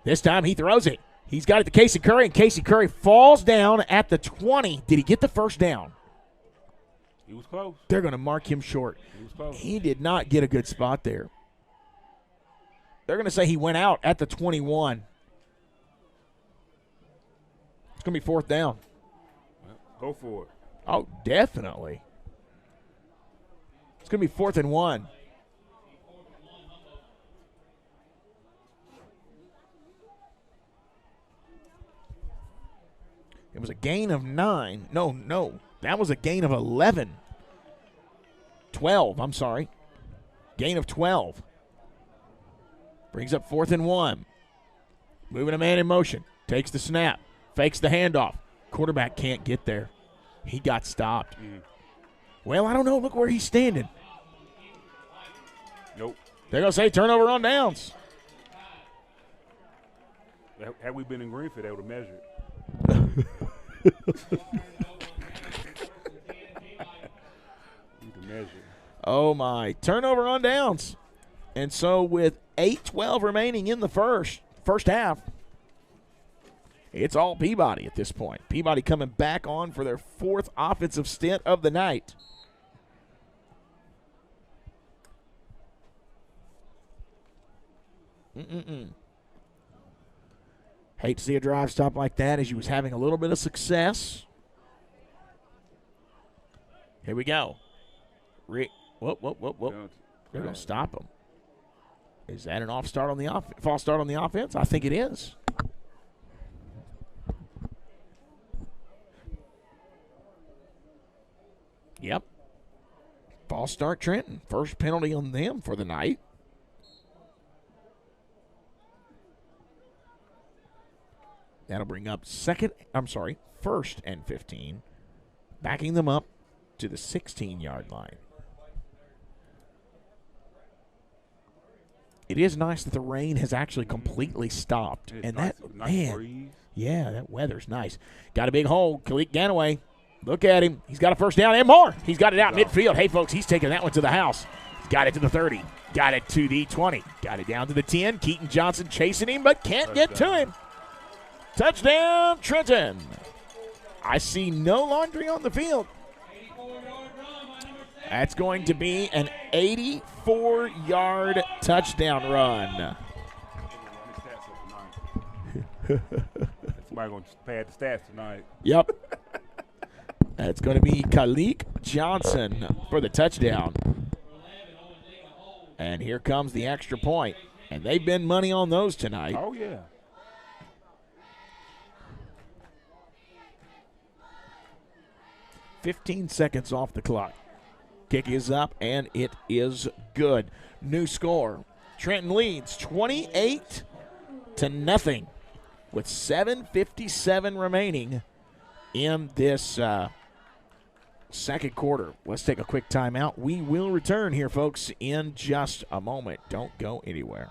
This time he throws it. He's got it to Casey Curry, and Casey Curry falls down at the 20. Did he get the first down? He was close. They're going to mark him short. He was close. He did not get a good spot there. They're going to say he went out at the 21. It's going to be 4th down. Go for it. Oh, definitely. It's going to be 4th and 1. It was a gain of 9. No. That was a gain of 11. 12, I'm sorry. Gain of 12. Brings up 4th and 1. Moving a man in motion. Takes the snap. Fakes the handoff. Quarterback can't get there. He got stopped. Well, I don't know. Look where he's standing. Nope. They're going to say turnover on downs. Had we been in Greenfield, they would have measured. Oh, my. Turnover on downs. And so with 8:12 remaining in the first half, it's all Peabody at this point. Peabody coming back on for their 4th offensive stint of the night. Hate to see a drive stop like that as you was having a little bit of success. Here we go. Whoa. They're going to stop him. Is that an false start on the offense? I think it is. Yep. False start Trenton. First penalty on them for the night. That'll bring up 1st and 15. Backing them up to the 16-yard line. It is nice that the rain has actually completely stopped. And that breeze. Yeah, that weather's nice. Got a big hole. Khalid Ganaway, look at him. He's got a first down and more. He's got it out midfield. Hey, folks, he's taking that one to the house. He's got it to the 30. Got it to the 20. Got it down to the 10. Keaton Johnson chasing him, but can't get to him. Touchdown, Trenton. I see no laundry on the field. That's going to be an 84-yard touchdown run. Somebody going to pad the stats tonight. Yep. That's going to be Khalid Johnson for the touchdown. And here comes the extra point. And they've been money on those tonight. Oh, yeah. $15 seconds off the clock. Kick is up, and it is good. New score. Trenton leads 28-0 with 7:57 remaining in this second quarter. Let's take a quick timeout. We will return here, folks, in just a moment. Don't go anywhere.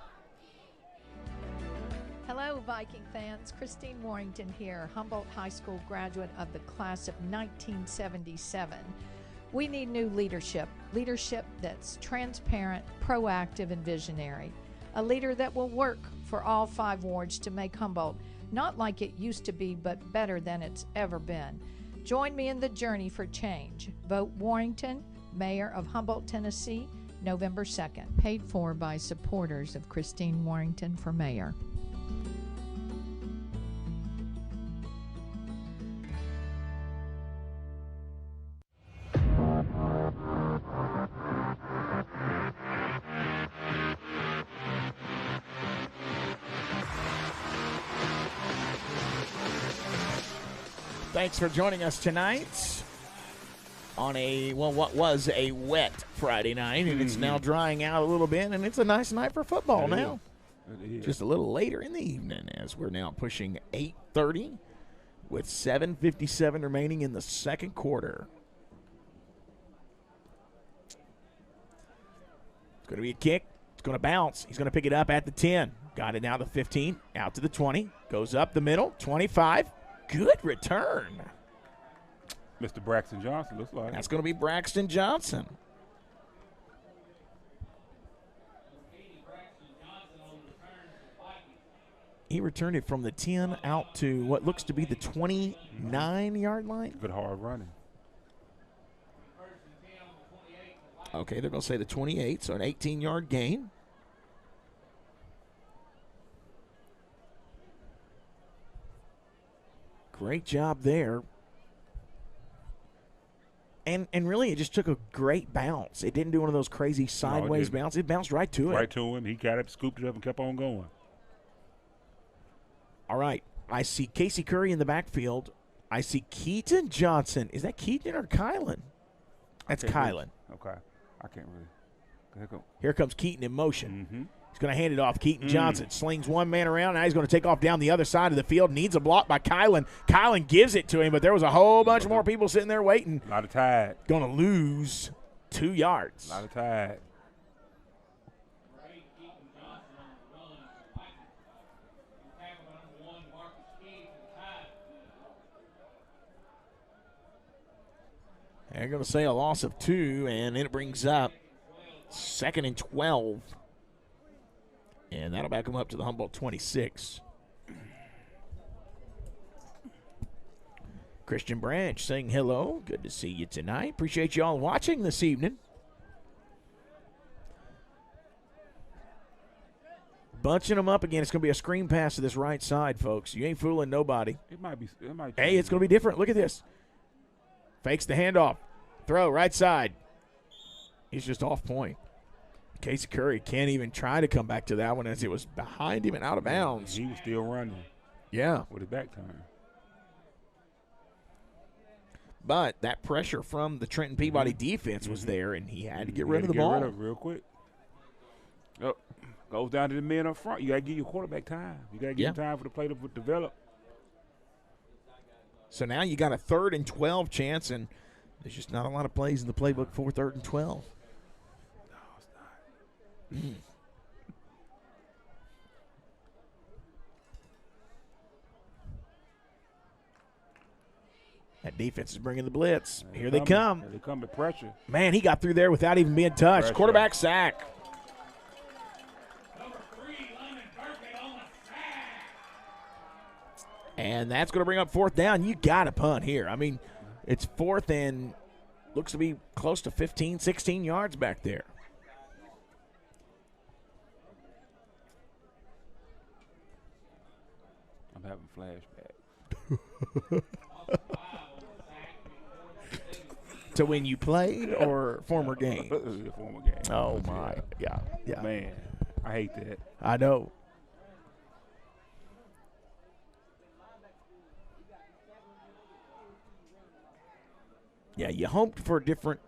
Hello, Viking fans. Christine Warrington here, Humboldt High School graduate of the class of 1977. We need new leadership that's transparent, proactive, and visionary. A leader that will work for all 5 wards to make Humboldt not like it used to be, but better than it's ever been. Join me in the journey for change. Vote Warrington, Mayor of Humboldt, Tennessee, November 2nd. Paid for by supporters of Christine Warrington for Mayor. Thanks for joining us tonight on what was a wet Friday night, and it's now drying out a little bit, and it's a nice night for football now. Just a little later in the evening as we're now pushing 8:30 with 7:57 remaining in the second quarter. It's going to be a kick. It's going to bounce. He's going to pick it up at the 10. Got it now to the 15, out to the 20. Goes up the middle, 25. Good return. Mr. Braxton Johnson looks like. That's going to be Braxton Johnson. He returned it from the 10 out to what looks to be the 29-yard line. Good hard running. Okay, they're going to say the 28, so an 18-yard gain. Great job there. And really, it just took a great bounce. It didn't do one of those crazy sideways bounces. It bounced right to it. Right to him. He got it, scooped it up, and kept on going. All right. I see Casey Curry in the backfield. I see Keaton Johnson. Is that Keaton or Kylan? That's Kylan. Okay. I can't really. Here comes Keaton in motion. He's going to hand it off. Keaton Johnson slings one man around. Now he's going to take off down the other side of the field. Needs a block by Kylan. Kylan gives it to him, but there was a whole bunch more people sitting there waiting. A lot of tide. Going to lose 2 yards. A lot of tide. They're going to say a loss of 2, and it brings up 2nd and 12. And that'll back them up to the Humboldt 26. Christian Branch saying hello. Good to see you tonight. Appreciate you all watching this evening. Bunching them up again. It's going to be a screen pass to this right side, folks. You ain't fooling nobody. It might be. Hey, it's going to be different. Look at this. Fakes the handoff. Throw, right side. He's just off point. Casey Curry can't even try to come back to that one as it was behind him and out of bounds. He was still running. Yeah. With his back turn. But that pressure from the Trenton Peabody defense was there, and he had to get rid of the ball. Get rid of it real quick. Oh, goes down to the men up front. You got to give your quarterback time. You got to give him time for the play to develop. So now you got a 3rd and 12 chance, and there's just not a lot of plays in the playbook for 3rd and 12. That defense is bringing the blitz. Here they come. Here they come with pressure. Man, he got through there without even being touched. Pressure. Quarterback sack. And that's going to bring up 4th down. You got to punt here. I mean, it's 4th and looks to be close to 15, 16 yards back there. I'm having flashbacks. To when you played or former games? Former games. Oh, my. Yeah. Man, I hate that. I know. Yeah, you hoped for a different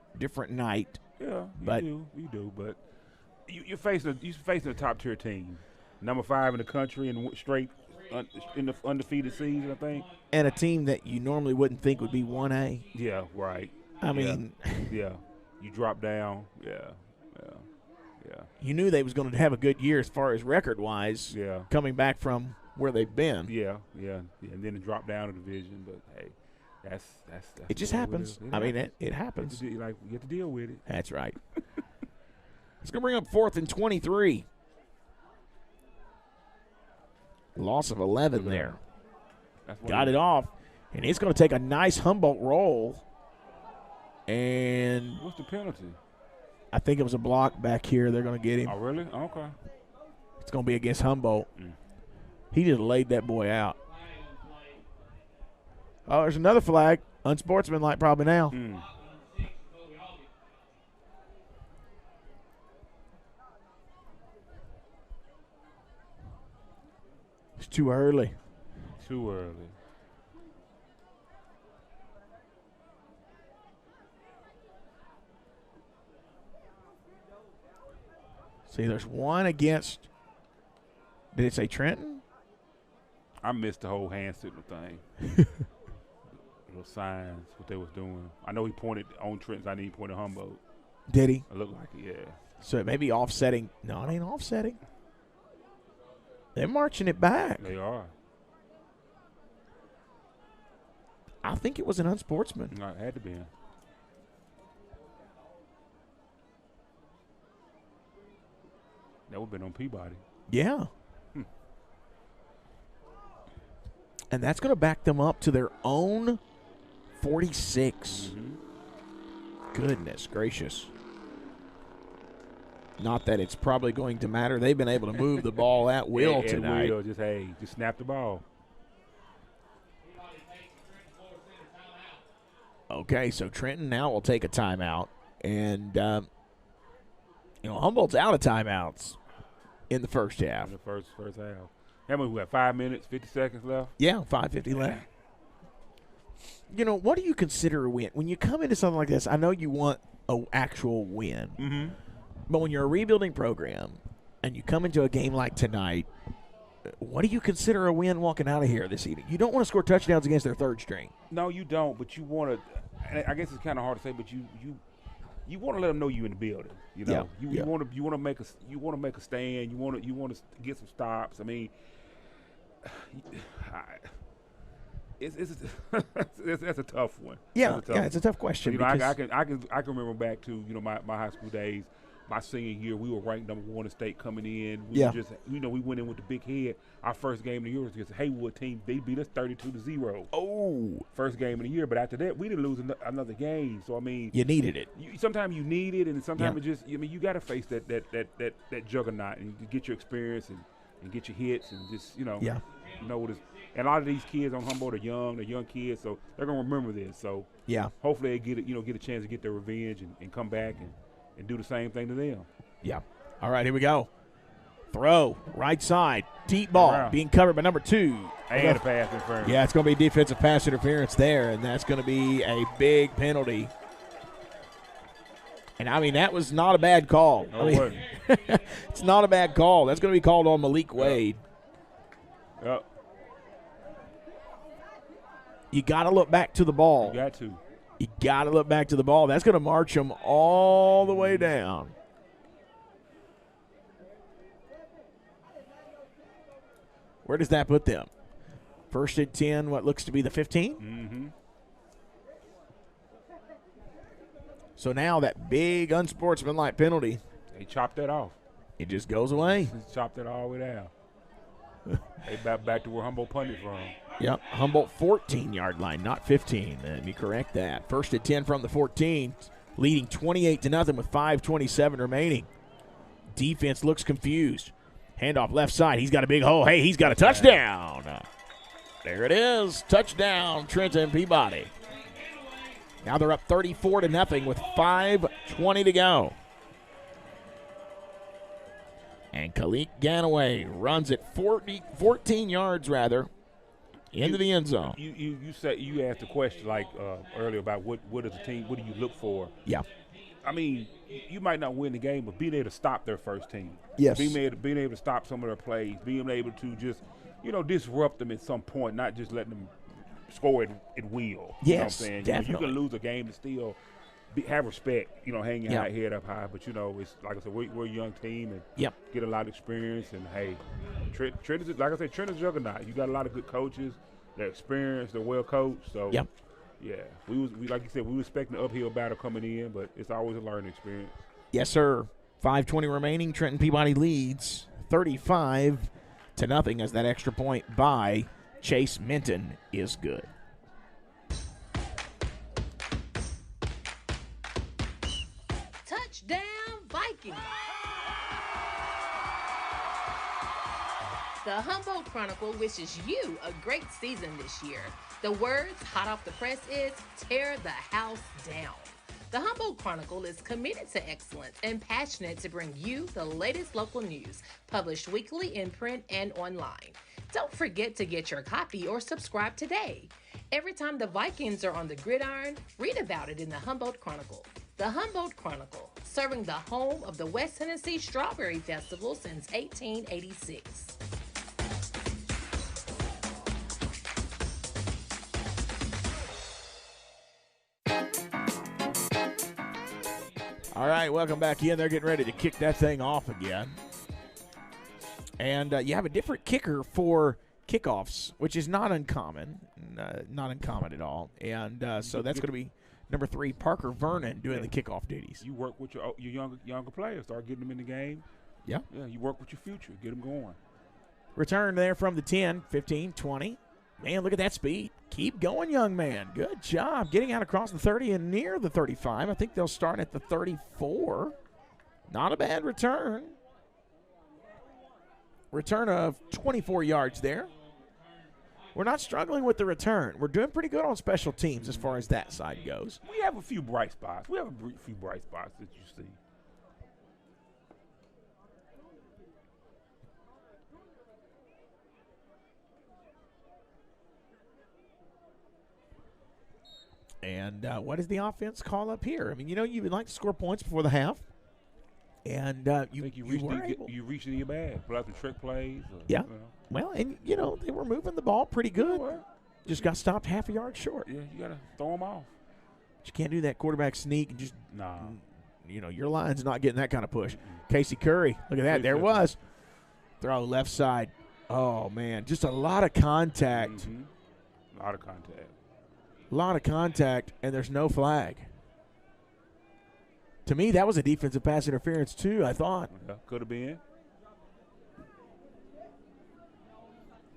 night. Yeah, you do. But you're facing a top tier team, number 5 in the country and straight in the undefeated season, I think. And a team that you normally wouldn't think would be 1A. Yeah, right. I mean, yeah, you drop down. Yeah. You knew they was going to have a good year as far as record-wise. Yeah. Coming back from where they've been. Yeah, and then drop down a division, but hey. That's it just happens. I mean, it happens. You have to deal with it. That's right. It's going to bring up 4th and 23. Loss of 11 there. Got it off. And it's going to take a nice Humboldt roll. And what's the penalty? I think it was a block back here. They're going to get him. Oh, really? Okay. It's going to be against Humboldt. He just laid that boy out. Oh, there's another flag. Unsportsmanlike probably now. It's too early. Too early. See, there's one against. Did it say Trenton? I missed the whole hand signal thing. Little signs, what they was doing. I know he pointed on Trenton. I need he pointed Humboldt. Did he? It looked like it, yeah. So it may be offsetting. No, it ain't offsetting. They're marching it back. They are. I think it was an unsportsman. No, it had to be. That would have been on Peabody. Yeah. And that's going to back them up to their own 46. Goodness gracious. Not that it's probably going to matter. They've been able to move the ball at will tonight. Will, just snap the ball. Okay, so Trenton now will take a timeout. And, Humboldt's out of timeouts in the first half. In the first half. How many we got? 5 minutes, 50 seconds left? Yeah, 5:50 left. What do you consider a win? When you come into something like this, I know you want an actual win. Mm-hmm. But when you're a rebuilding program and you come into a game like tonight, what do you consider a win walking out of here this evening? You don't want to score touchdowns against their third string. No, you don't, but you want to – I guess it's kind of hard to say, but you want to let them know you're in the building. You want to make a stand. You want to get some stops. I mean – That's a tough one. Yeah, it's a tough question. I can remember back to my high school days. My senior year, we were ranked number 1 in state coming in. We went in with the big head. Our first game of the year was against the Haywood team. They beat us 32-0. Oh, first game of the year. But after that, we didn't lose another game. So I mean, you needed it. Sometimes you need it, and sometimes it just. I mean, you got to face that juggernaut and get your experience and get your hits and just know what is. And a lot of these kids on Humboldt are young. They're young kids, so they're gonna remember this. So hopefully they get a chance to get their revenge and come back and do the same thing to them. Yeah. All right, here we go. Throw right side, deep ball being covered by number 2. And a pass interference. Yeah, it's going to be defensive pass interference there, and that's going to be a big penalty. And, I mean, that was not a bad call. No, it's not a bad call. That's going to be called on Malik Wade. Yep. You got to look back to the ball. You got to look back to the ball. That's going to march them all the way down. Where does that put them? First and 10, what looks to be the 15? Mm-hmm. So now that big unsportsmanlike penalty. They chopped that off. It just goes away. Chopped it all the way down. They back to where Humboldt punted from. Yep, Humboldt 14-yard line, not 15. Let me correct that. First and 10 from the 14, leading 28-0 with 5:27 remaining. Defense looks confused. Handoff left side. He's got a big hole. Hey, he's got a touchdown. There it is. Touchdown, Trenton Peabody. Now they're up 34-0 with 5:20 to go. And Khalik Ganaway runs it 14 yards into the end zone. You asked a question earlier about what is a team, what do you look for? Yeah. I mean, you might not win the game, but being able to stop their first team. Yes. Being able to stop some of their plays, being able to just, disrupt them at some point, not just letting them score at will. Yes, you know what I'm saying? definitely. You can lose a game and still have respect, hang your head up high. But, it's like I said, we're a young team and get a lot of experience. And, hey, Trent is, like I said, Trent is a juggernaut. You got a lot of good coaches. They're experienced. They're well coached. So, yeah, we like you said, we were expecting an uphill battle coming in, but it's always a learning experience. Yes, sir. 5:20 remaining. Trenton Peabody leads 35-0 as that extra point by Chase Minton is good. Touchdown Vikings! The Humboldt Chronicle wishes you a great season this year. The words hot off the press is tear the house down. The Humboldt Chronicle is committed to excellence and passionate to bring you the latest local news, published weekly in print and online. Don't forget to get your copy or subscribe today. Every time the Vikings are on the gridiron, read about it in the Humboldt Chronicle. The Humboldt Chronicle, serving the home of the West Tennessee Strawberry Festival since 1886. All right, welcome back in. They're getting ready to kick that thing off again. And you have a different kicker for kickoffs, which is not uncommon. Not uncommon at all. And so that's going to be number 3, Parker Vernon, doing the kickoff duties. You work with your younger players. Start getting them in the game. Yeah. Yeah, you work with your future. Get them going. Return there from the 10, 15, 20. Man, look at that speed. Keep going, young man. Good job getting out across the 30 and near the 35. I think they'll start at the 34. Not a bad return. Return of 24 yards there. We're not struggling with the return. We're doing pretty good on special teams as far as that side goes. We have a few bright spots. We have a few bright spots that you see. And what does the offense call up here? I mean, you would like to score points before the half. And you reached into your bag. Pull out the trick plays. Yeah. Well, and, they were moving the ball pretty good. Just got stopped half a yard short. Yeah, you got to throw them off. But you can't do that quarterback sneak and just, nah. Your line's not getting that kind of push. Casey Curry, look at that. There it was. Throw left side. Oh, man, just a lot of contact. Mm-hmm. A lot of contact. A lot of contact, and there's no flag. To me, that was a defensive pass interference, too, I thought. Yeah, could have been.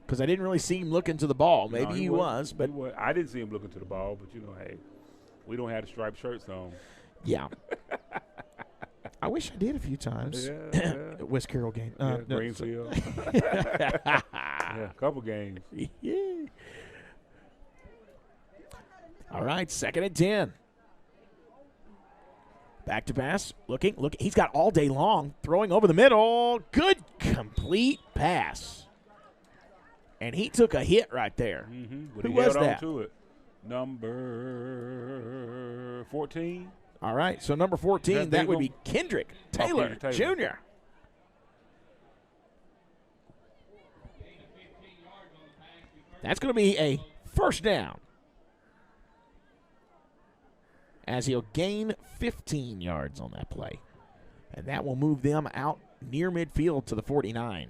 Because I didn't really see him looking to the ball. Maybe he was, but I didn't see him looking to the ball, but, hey, we don't have the striped shirts on. Yeah. I wish I did a few times. Yeah. West Carroll game. Greenfield. Yeah, a couple games. Yeah. All right, 2nd and 10. Back to pass. Looking. He's got all day long. Throwing over the middle. Good complete pass. And he took a hit right there. Mm-hmm. Who was that? To it. Number 14. All right, so number 14, that would be Kendrick Taylor, Jr. That's going to be a first down, as he'll gain 15 yards on that play. And that will move them out near midfield to the 49.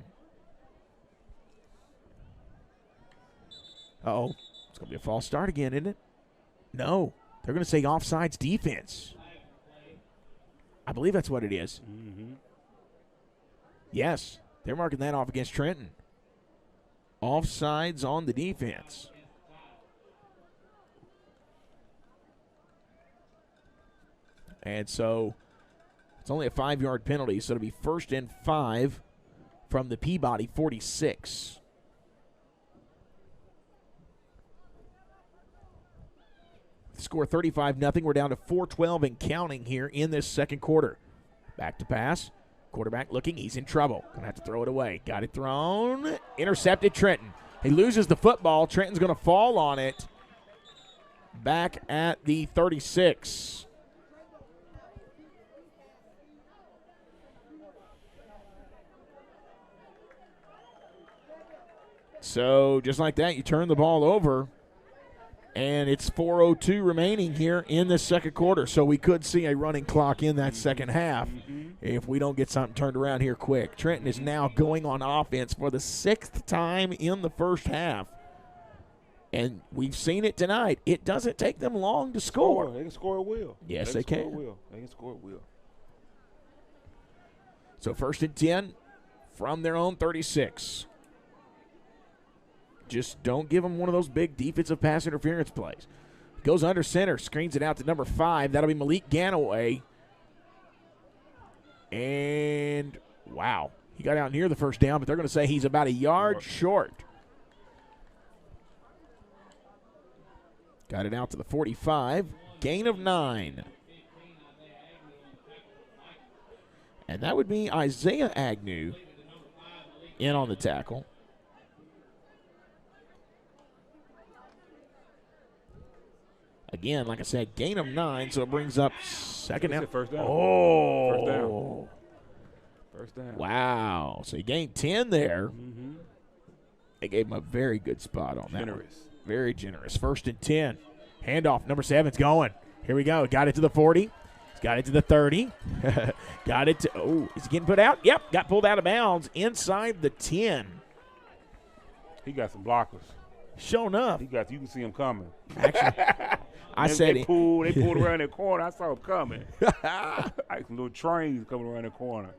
Uh-oh. It's going to be a false start again, isn't it? No. They're going to say offsides defense. I believe that's what it is. Mm-hmm. Yes. They're marking that off against Trenton. Offsides on the defense. And so it's only a 5-yard penalty, so it'll be 1st and 5 from the Peabody 46. Score 35-0. We're down to 4:12 and counting here in this second quarter. Back to pass. Quarterback looking. He's in trouble. Going to have to throw it away. Got it thrown. Intercepted Trenton. He loses the football. Trenton's going to fall on it. Back at the 36. So just like that, you turn the ball over. And it's 4:02 remaining here in the second quarter. So we could see a running clock in that second half if we don't get something turned around here quick. Trenton is now going on offense for the 6th time in the first half. And we've seen it tonight. It doesn't take them long to score. They can score a wheel. Yes, they can. They can score a wheel. So 1st and 10 from their own 36. Just don't give them one of those big defensive pass interference plays. Goes under center, screens it out to number 5. That'll be Malik Ganaway. And, wow, he got out near the first down, but they're going to say he's about a yard short. Got it out to the 45. Gain of 9. And that would be Isaiah Agnew in on the tackle. Again, like I said, gain of 9, so it brings up second down. First down. Oh. First down. Wow. So he gained 10 there. Mm-hmm. They gave him a very good spot on that. Generous. Very generous. 1st and 10. Handoff. Number 7's going. Here we go. Got it to the 40. He's got it to the 30. Got it to, oh, is he getting put out? Yep. Got pulled out of bounds inside the 10. He got some blockers. Sure enough. You can see him coming. Actually, they pulled around that corner. I saw him coming. Like some little trains coming around the corner.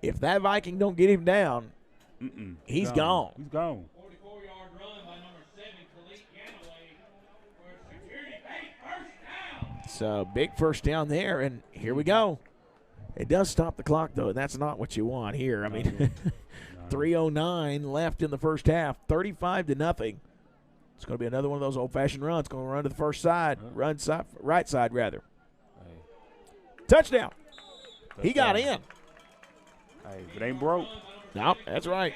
If that Viking don't get him down, he's gone. He's gone. 44-yard run by number 7, Khalid Ganaway, for a security bank first down. So big first down there, and here we go. It does stop the clock, though, and that's not what you want here. I mean, 3:09 left in the first half, 35-0. It's going to be another one of those old-fashioned runs. Going to run to the first side, right side rather. Touchdown. He got in. Hey, if it ain't broke. No, that's right.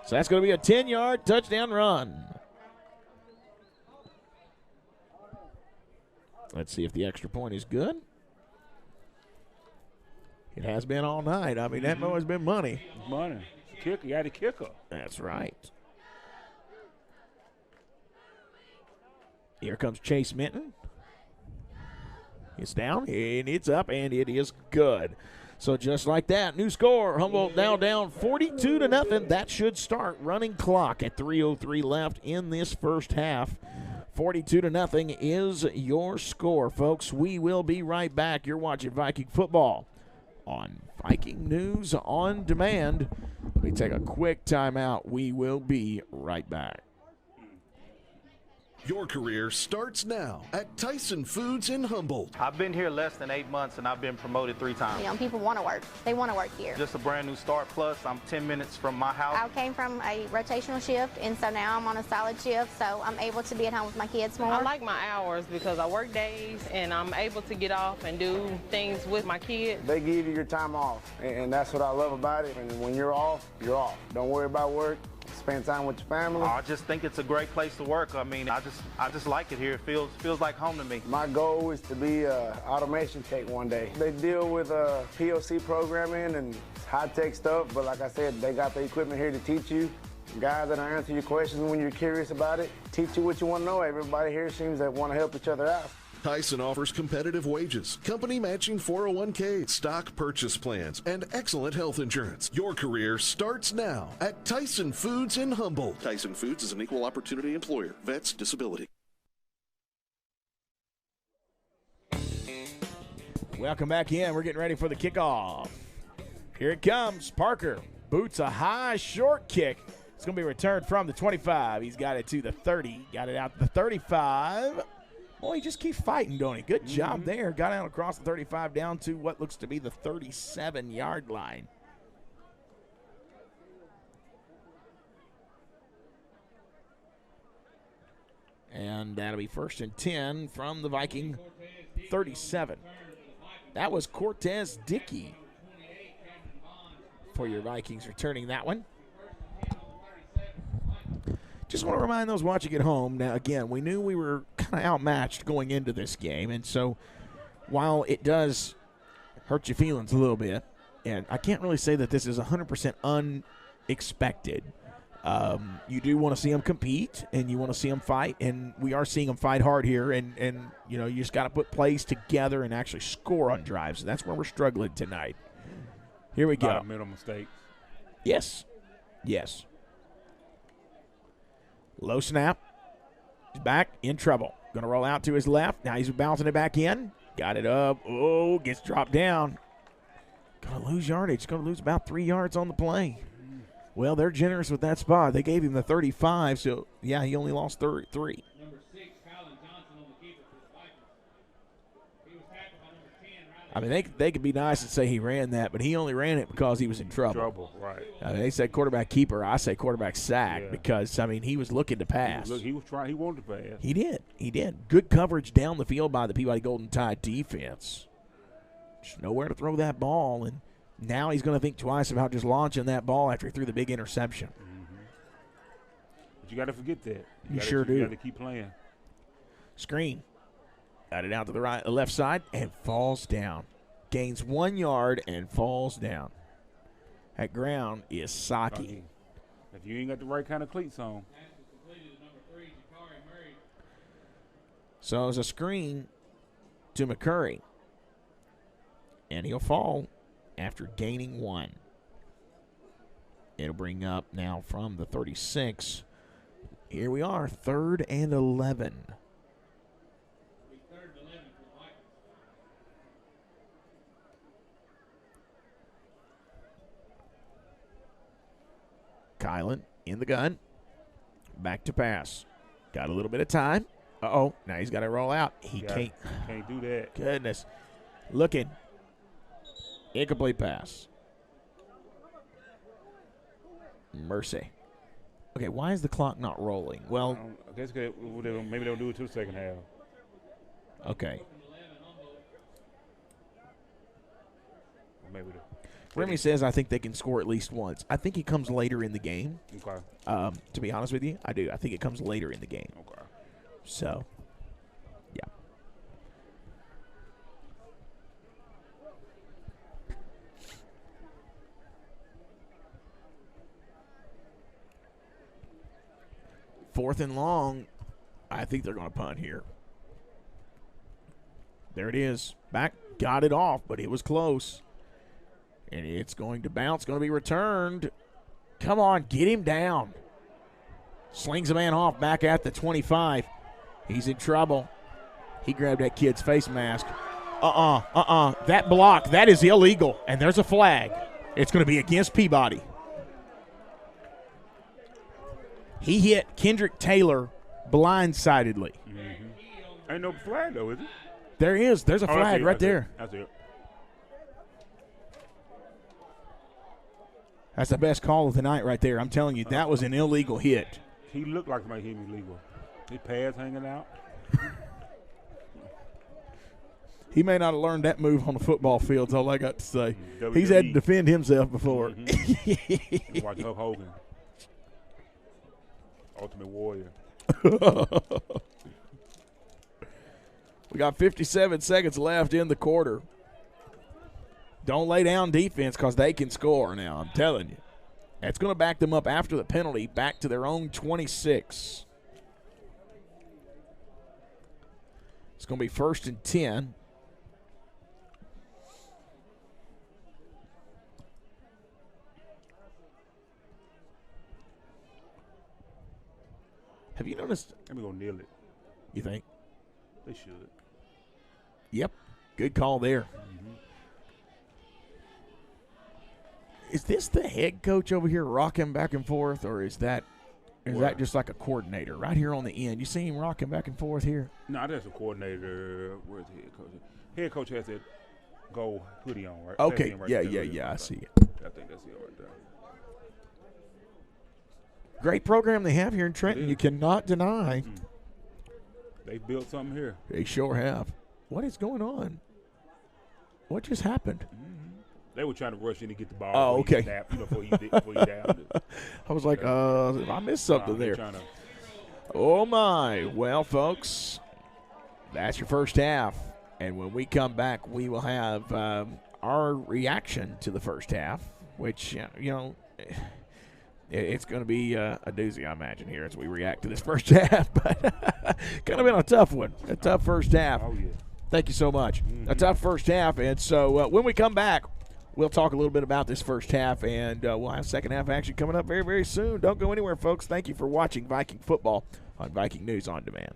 So that's going to be a 10-yard touchdown run. Let's see if the extra point is good. It has been all night. I mean, that has been money. Money. Kicker. You had a kicker. That's right. Here comes Chase Minton. It's down, and it's up, and it is good. So just like that, new score, Humboldt now down 42-0. That should start running clock at 3:03 left in this first half. 42-0 is your score, folks. We will be right back. You're watching Viking football on Viking News on Demand. Let me take a quick timeout. We will be right back. Your career starts now at Tyson Foods in Humboldt. I've been here less than 8 months and I've been promoted 3 times. You know, people want to work. They want to work here. Just a brand new start, plus I'm 10 minutes from my house. I came from a rotational shift, and so now I'm on a solid shift, so I'm able to be at home with my kids more. I like my hours because I work days and I'm able to get off and do things with my kids. They give you your time off, and that's what I love about it. And when you're off, you're off. Don't worry about work. Spend time with your family. I just think it's a great place to work. I mean, I just like it here. It feels like home to me. My goal is to be an automation tech one day. They deal with PLC programming and high-tech stuff, but like I said, they got the equipment here to teach you. Guys that'll answer your questions when you're curious about it, teach you what you want to know. Everybody here seems to want to help each other out. Tyson offers competitive wages, company matching 401k, stock purchase plans, and excellent health insurance. Your career starts now at Tyson Foods in Humboldt. Tyson Foods is an equal opportunity employer. Vets disability. Welcome back in. We're getting ready for the kickoff. Here it comes. Parker boots a high short kick. It's going to be returned from the 25. He's got it to the 30. Got it out to the 35. Boy, he just keeps fighting, don't he? Good job there. Got out across the 35 down to what looks to be the 37-yard line. And that'll be 1st and 10 from the Viking 37. That was Cortez Dickey for your Vikings returning that one. Just want to remind those watching at home, now again, we knew we were kind of outmatched going into this game, and so while it does hurt your feelings a little bit, and I can't really say that this is 100% unexpected, you do want to see them compete, and you want to see them fight, and we are seeing them fight hard here, and you know, you just got to put plays together and actually score on drives, and that's where we're struggling tonight. Here we go. A lot of middle mistakes. Yes. Yes. Low snap. He's back in trouble. Going to roll out to his left. Now he's bouncing it back in. Got it up. Oh, gets dropped down. Going to lose yardage. Going to lose about 3 yards on the play. Well, they're generous with that spot. They gave him the 35, so, yeah, he only lost 33. Number 6, Colin Johnson on the keeper for the Vikings. He was tackled by number 10, Riley. I mean, they could be nice and say he ran that, but he only ran it because he was in trouble. Right. They said quarterback keeper. I say quarterback sack because, I mean, he was looking to pass. He was trying. He wanted to pass. He did. He did. Good coverage down the field by the Peabody Golden Tide defense. Just nowhere to throw that ball, and now he's going to think twice about just launching that ball after he threw the big interception. But you got to forget that. You sure do. You got to keep playing. Screen. Got it out to the left side and falls down. Gains 1 yard and falls down. At ground is Saki. If you ain't got the right kind of cleats on. So it's a screen to McCurry. And he'll fall after gaining 1. It'll bring up now from the 36. Here we are, 3rd and 11. Kylan in the gun. Back to pass. Got a little bit of time. Uh-oh. Now he's got to roll out. He can't do that. Goodness. Looking. Incomplete pass. Mercy. Okay, why is the clock not rolling? Well, I guess maybe they'll do it to the second half. Okay. Maybe. Remy says, I think they can score at least once. I think it comes later in the game. Okay. To be honest with you, I do. I think it comes later in the game. Okay. So, yeah. Fourth and long. I think they're going to punt here. There it is. Back. Got it off, but it was close. And it's going to bounce, going to be returned. Come on, get him down. Slings a man off back at the 25. He's in trouble. He grabbed that kid's face mask. That block, that is illegal. And there's a flag. It's going to be against Peabody. He hit Kendrick Taylor blindsidedly. Mm-hmm. Ain't no flag, though, is it? There is. There's a flag right there. That's it. That's the best call of the night right there. I'm telling you, that was an illegal hit. He looked like somebody hit him illegal. His pads hanging out. He may not have learned that move on the football field, is all I got to say. He's had to defend himself before. Mm-hmm. Watch Hulk Hogan. Ultimate Warrior. We got 57 seconds left in the quarter. Don't lay down defense because they can score now, I'm telling you. That's going to back them up after the penalty back to their own 26. It's going to be 1st and 10. Have you noticed? I'm going to kneel it. You think? They should. Yep. Good call there. Mm-hmm. Is this the head coach over here rocking back and forth, or is that just like a coordinator right here on the end? You see him rocking back and forth here? No, that's a coordinator. Where's the head coach? Head coach has that gold hoodie on, right? Okay, right yeah, I see it. I think that's it right there. Great program they have here in Trenton. You cannot deny. Mm-hmm. They built something here. They sure have. What is going on? What just happened? Mm-hmm. They were trying to rush in to get the ball. Oh, okay. Before he downed it. I was like, I missed something there. Oh, my. Well, folks, that's your first half. And when we come back, we will have our reaction to the first half, which, it's going to be a doozy, I imagine, here as we react to this first half. But kind of been a tough one, a tough first half. Oh, yeah. Thank you so much. Mm-hmm. A tough first half. And so when we come back, we'll talk a little bit about this first half, and we'll have second half action coming up very, very soon. Don't go anywhere, folks. Thank you for watching Viking football on Viking News on Demand.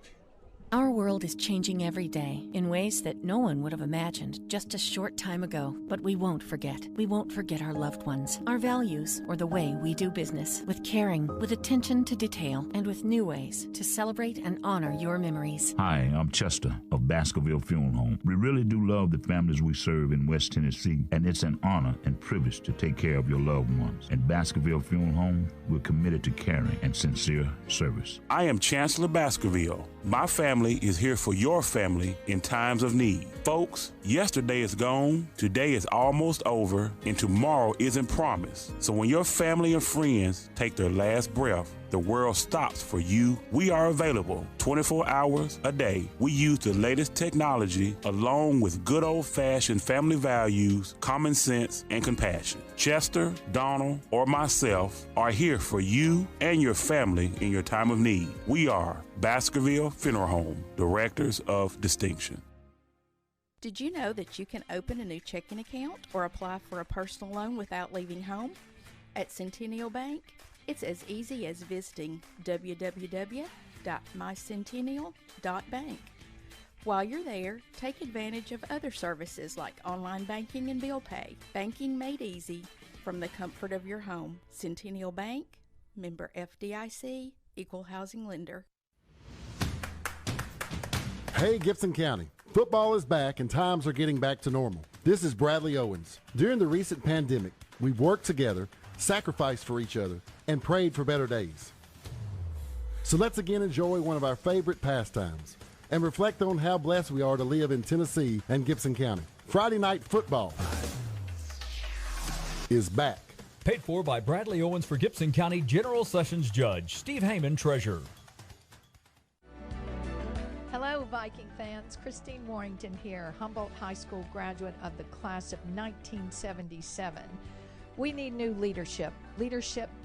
Our world is changing every day in ways that no one would have imagined just a short time ago. But we won't forget. We won't forget our loved ones, our values, or the way we do business. With caring, with attention to detail, and with new ways to celebrate and honor your memories. Hi, I'm Chester of Baskerville Funeral Home. We really do love the families we serve in West Tennessee, and it's an honor and privilege to take care of your loved ones. At Baskerville Funeral Home, we're committed to caring and sincere service. I am Chancellor Baskerville. My family is here for your family in times of need. Folks, yesterday is gone, today is almost over, and tomorrow isn't promised. So when your family and friends take their last breath, the world stops for you, we are available 24 hours a day. We use the latest technology along with good old-fashioned family values, common sense, and compassion. Chester, Donald, or myself are here for you and your family in your time of need. We are Baskerville Funeral Home, Directors of Distinction. Did you know that you can open a new checking account or apply for a personal loan without leaving home? At Centennial Bank, it's as easy as visiting www.mycentennial.bank. While you're there, take advantage of other services like online banking and bill pay. Banking made easy from the comfort of your home. Centennial Bank, member FDIC, equal housing lender. Hey, Gibson County. Football is back and times are getting back to normal. This is Bradley Owens. During the recent pandemic, we've worked together, sacrificed for each other, and prayed for better days. So let's again enjoy one of our favorite pastimes and reflect on how blessed we are to live in Tennessee and Gibson County. Friday Night Football is back. Paid for by Bradley Owens for Gibson County General Sessions Judge Steve Heyman, Treasurer. Hello, Viking fans. Christine Warrington here, Humboldt High School graduate of the class of 1977. We need new leadership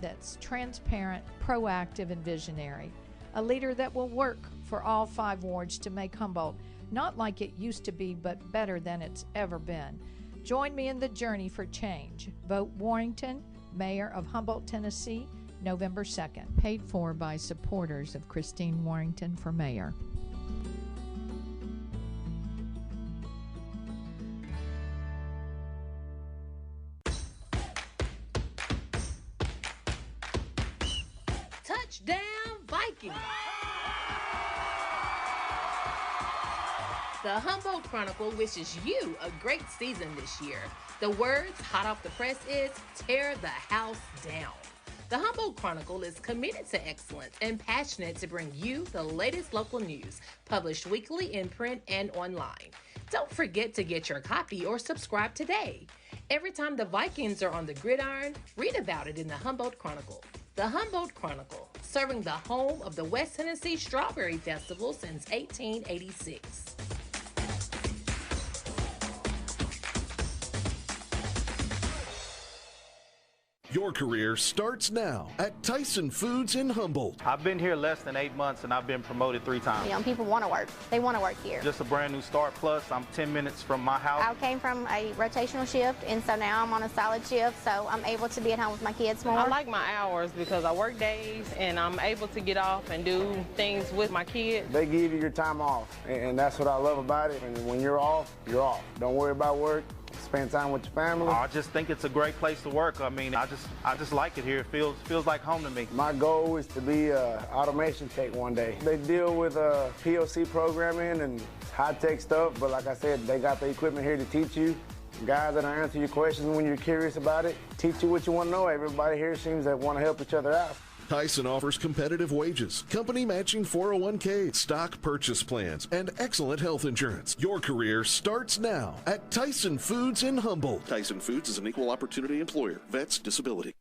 that's transparent, proactive, and visionary. A leader that will work for all 5 wards to make Humboldt not like it used to be, but better than it's ever been. Join me in the journey for change. Vote Warrington, Mayor of Humboldt, Tennessee, November 2nd. Paid for by supporters of Christine Warrington for Mayor. Touchdown Vikings! The Humboldt Chronicle wishes you a great season this year. The words hot off the press is, tear the house down. The Humboldt Chronicle is committed to excellence and passionate to bring you the latest local news, published weekly in print and online. Don't forget to get your copy or subscribe today. Every time the Vikings are on the gridiron, read about it in the Humboldt Chronicle. The Humboldt Chronicle, serving the home of the West Tennessee Strawberry Festival since 1886. Your career starts now at Tyson Foods in Humboldt. I've been here less than 8 months and I've been promoted 3 times. Young people want to work. They want to work here. Just a brand new start, plus I'm 10 minutes from my house. I came from a rotational shift, and so now I'm on a solid shift, so I'm able to be at home with my kids more. I like my hours because I work days and I'm able to get off and do things with my kids. They give you your time off, and that's what I love about it. And when you're off, you're off. Don't worry about work. Spend time with your family. I just think it's a great place to work. I mean, I just like it here. It feels like home to me. My goal is to be an automation tech one day. They deal with PLC programming and high-tech stuff, but like I said, they got the equipment here to teach you. Guys that'll answer your questions when you're curious about it, teach you what you want to know. Everybody here seems to want to help each other out. Tyson offers competitive wages, company matching 401k, stock purchase plans, and excellent health insurance. Your career starts now at Tyson Foods in Humboldt. Tyson Foods is an equal opportunity employer. Vets disability.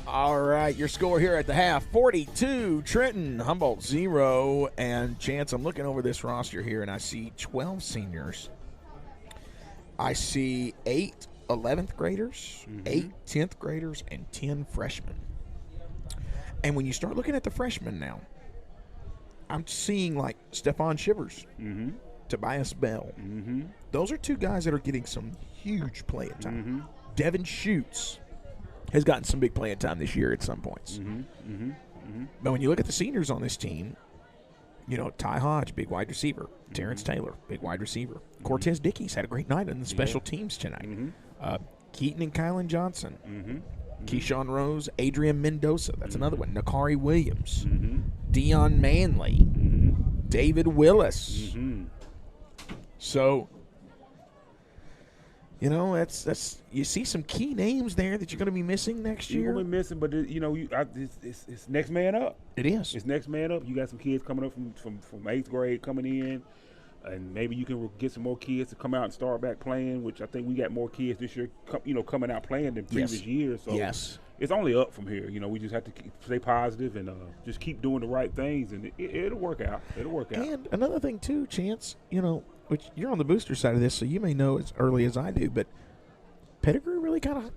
All right, your score here at the half, 42, Trenton, Humboldt 0. And Chance, I'm looking over this roster here, and I see 12 seniors. I see 8 11th graders, 8 10th graders, and 10 freshmen. And when you start looking at the freshmen now, I'm seeing like Stephon Shivers, Tobias Bell. Those are 2 guys that are getting some huge playing time. Devin Schutz has gotten some big playing time this year at some points. But when you look at the seniors on this team, you know, Ty Hodge, big wide receiver. Terrence Taylor, big wide receiver. Cortez Dickey's had a great night in the special teams tonight. Keaton and Kylan Johnson. Keyshawn Rose, Adrian Mendoza. That's another one. Nakari Williams. Dion Manley. David Willis. So, you know, that's you see some key names there that you're going to be missing next year. You're going to be missing, but, you know, it's next man up. It is. It's next man up. You got some kids coming up from 8th grade coming in. And maybe you can get some more kids to come out and start back playing, which I think we got more kids this year, coming out playing than previous years. So it's only up from here. You know, we just have to stay positive and just keep doing the right things, and it'll work out. It'll work out. And another thing too, Chance, you know, which you're on the booster side of this, so you may know as early as I do, but Pettigrew really kind of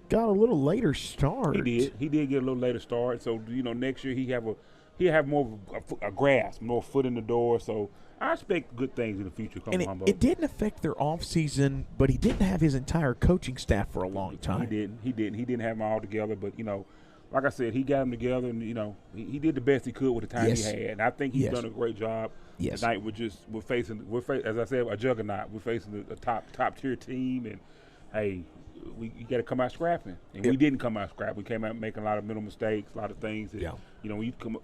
got a little later start. He did get a little later start. So, you know, next year he'll have more of a grasp, more foot in the door. So I expect good things in the future coming from Humboldt. It didn't affect their offseason, but he didn't have his entire coaching staff for a long time. He didn't have them all together. But, you know, like I said, he got them together, and, you know, he did the best he could with the time he had. And I think he's done a great job. Tonight we're facing, as I said, a juggernaut. We're facing a top tier team, and, hey, you got to come out scrapping, and we didn't come out scrapping. We came out making a lot of mental mistakes, a lot of things. That, you know,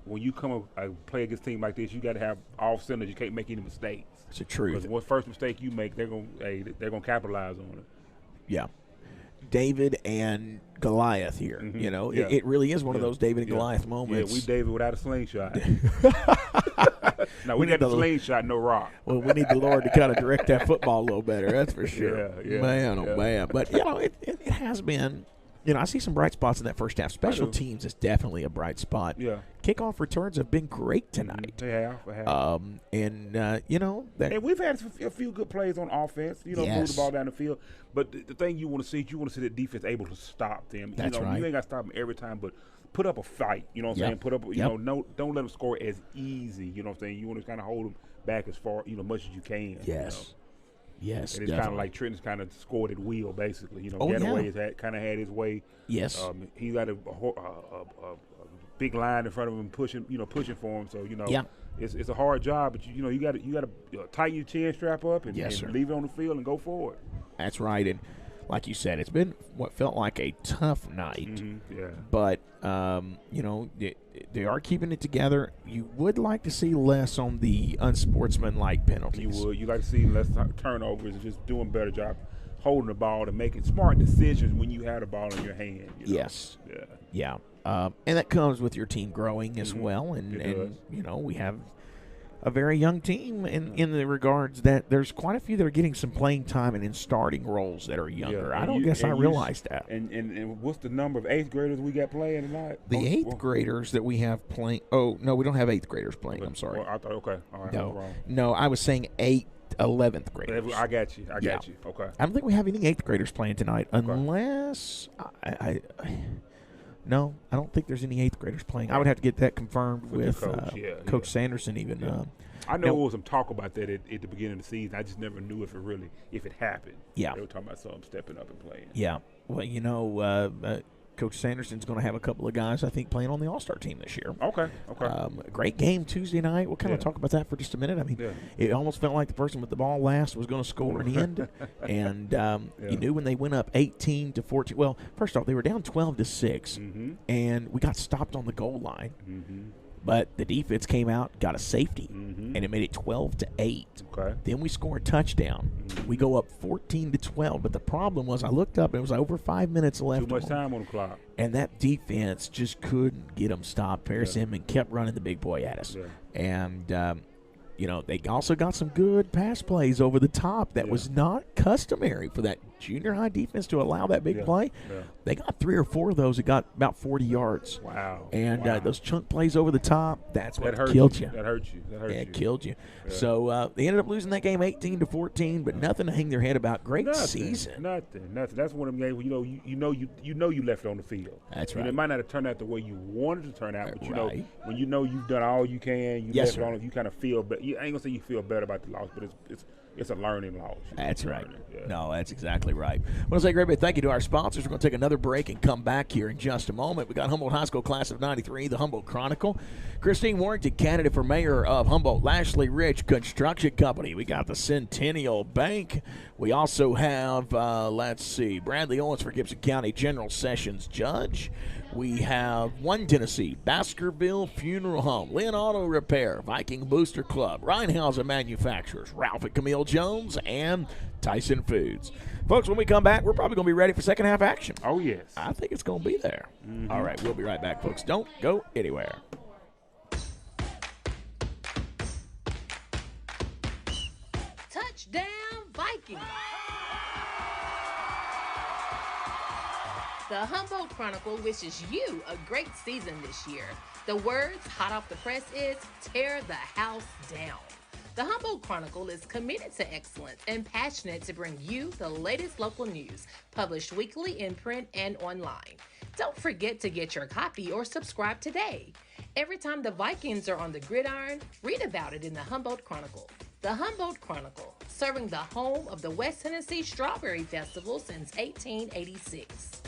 when you come play against a team like this, you got to have all centers. You can't make any mistakes. It's the truth. Because what first mistake you make, they're gonna capitalize on it. Yeah. David and Goliath here. You know, it really is one of those David and Goliath moments. Yeah, we David without a slingshot. No, we got the slingshot, no rock. Well, we need the Lord to kind of direct that football a little better. That's for sure. Man, oh man. But, you know, it has been. You know, I see some bright spots in that first half. Special teams is definitely a bright spot. Yeah. Kickoff returns have been great tonight. They have. And, you know. And we've had a few good plays on offense, you know, move the ball down the field. But the thing you want to see the defense able to stop them. That's right. You ain't got to stop them every time, but put up a fight. You know what I'm saying? Put up, you know, don't let them score as easy. You know what I'm saying? You want to kind of hold them back as far, you know, much as you can. Yes. You know? Yes, and it's kind of like Trenton's kind of scored at will, basically. You know, Getaway has kind of had his way. Yes. He got a big line in front of him pushing for him. So, you know, it's a hard job, but you got to tighten your chin strap up and leave it on the field and go forward. That's right. And like you said, it's been what felt like a tough night. But you know, they are keeping it together. You would like to see less on the unsportsmanlike penalties. You would. You like to see less turnovers and just doing a better job holding the ball and making smart decisions when you have the ball in your hand. You know? Yes. Yeah. And that comes with your team growing as well. And you know, we have a very young team in the regards that there's quite a few that are getting some playing time and in starting roles that are younger. I don't guess I realized that. And what's the number of 8th graders we got playing tonight? The 8th graders that we have playing. Oh, no, we don't have 8th graders playing. I'm sorry. Well, I thought, okay. All right. No, I was saying 11th graders. I got you. Okay. I don't think we have any 8th graders playing tonight unless No, I don't think there's any 8th graders playing. I would have to get that confirmed with Coach Sanderson even. I know there was some talk about that at the beginning of the season. I just never knew if it happened. Yeah. They were talking about something stepping up and playing. Yeah. Well, you know, Coach Sanderson's going to have a couple of guys, I think, playing on the All-Star team this year. Okay. Great game Tuesday night. We'll kind of talk about that for just a minute. I mean, it almost felt like the person with the ball last was going to score in the end. And you knew when they went up 18-14. Well, first off, they were down 12-6, and we got stopped on the goal line. But the defense came out, got a safety, and it made it 12-8. Okay. Then we score a touchdown. We go up 14-12. But the problem was, I looked up, and it was over 5 minutes left. Too much time on the clock. And that defense just couldn't get them stopped. Paris Inman kept running the big boy at us. And, you know, they also got some good pass plays over the top that was not customary for that junior high defense to allow that big play. They got 3 or 4 of those that got about 40 yards. Wow. And those chunk plays over the top, that's what that killed you. That hurt you. It killed you. Yeah. So they ended up losing that game 18-14, but nothing to hang their head about. Great season. Nothing. That's one of them games where you know you left it on the field. That's right. And it might not have turned out the way you wanted to turn out, but you know when you know you've done all you can, you left it on, you kind of feel better. I ain't gonna say you feel better about the loss, but it's a learning loss. That's right. No, that's exactly exactly right. I want to say a great big thank you to our sponsors. We're going to take another break and come back here in just a moment. We got Humboldt High School class of 93, the Humboldt Chronicle. Christine Warrington, candidate for mayor of Humboldt. Lashley Rich Construction Company. We got the Centennial Bank. We also have, Bradley Owens for Gibson County General Sessions Judge. We have One Tennessee, Baskerville Funeral Home, Lynn Auto Repair, Viking Booster Club, Rheinhausen Manufacturers, Ralph and Camille Jones, and Tyson Foods. Folks, when we come back, we're probably going to be ready for second half action. Oh, yes. I think it's going to be there. Mm-hmm. All right, we'll be right back, folks. Don't go anywhere. Touchdown, Vikings! The Humboldt Chronicle wishes you a great season this year. The words hot off the press is tear the house down. The Humboldt Chronicle is committed to excellence and passionate to bring you the latest local news, published weekly in print and online. Don't forget to get your copy or subscribe today. Every time the Vikings are on the gridiron, read about it in the Humboldt Chronicle. The Humboldt Chronicle, serving the home of the West Tennessee Strawberry Festival since 1886.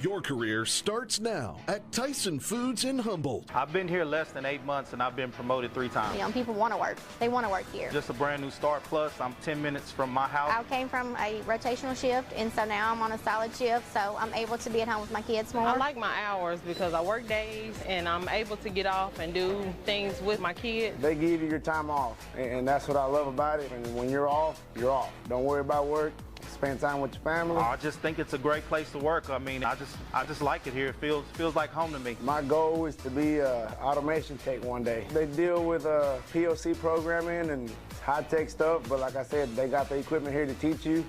Your career starts now at Tyson Foods in Humboldt. I've been here less than 8 months and I've been promoted 3 times. Young people want to work. They want to work here. Just a brand new start, plus I'm 10 minutes from my house. I came from a rotational shift, and so now I'm on a solid shift, so I'm able to be at home with my kids more. I like my hours because I work days and I'm able to get off and do things with my kids. They give you your time off, and that's what I love about it. And when you're off, you're off. Don't worry about work. Spend time with your family. I just think it's a great place to work. I mean, I just like it here. It feels like home to me. My goal is to be an automation tech one day. They deal with POC programming and high-tech stuff, but like I said, they got the equipment here to teach you.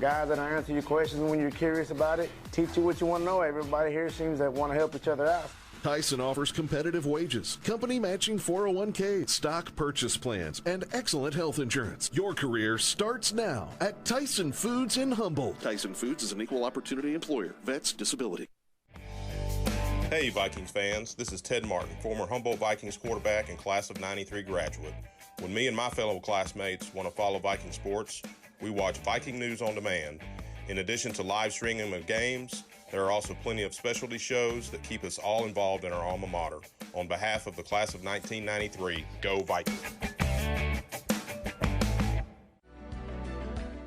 Guys that answer your questions when you're curious about it, teach you what you want to know. Everybody here seems to want to help each other out. Tyson offers competitive wages, company matching 401k, stock purchase plans, and excellent health insurance. Your career starts now at Tyson Foods in Humboldt. Tyson Foods is an equal opportunity employer. Vets disability. Hey Vikings fans, this is Ted Martin, former Humboldt Vikings quarterback and class of 93 graduate. When me and my fellow classmates want to follow Viking sports, we watch Viking News on Demand. In addition to live streaming of games, there are also plenty of specialty shows that keep us all involved in our alma mater. On behalf of the class of 1993, go Vikings!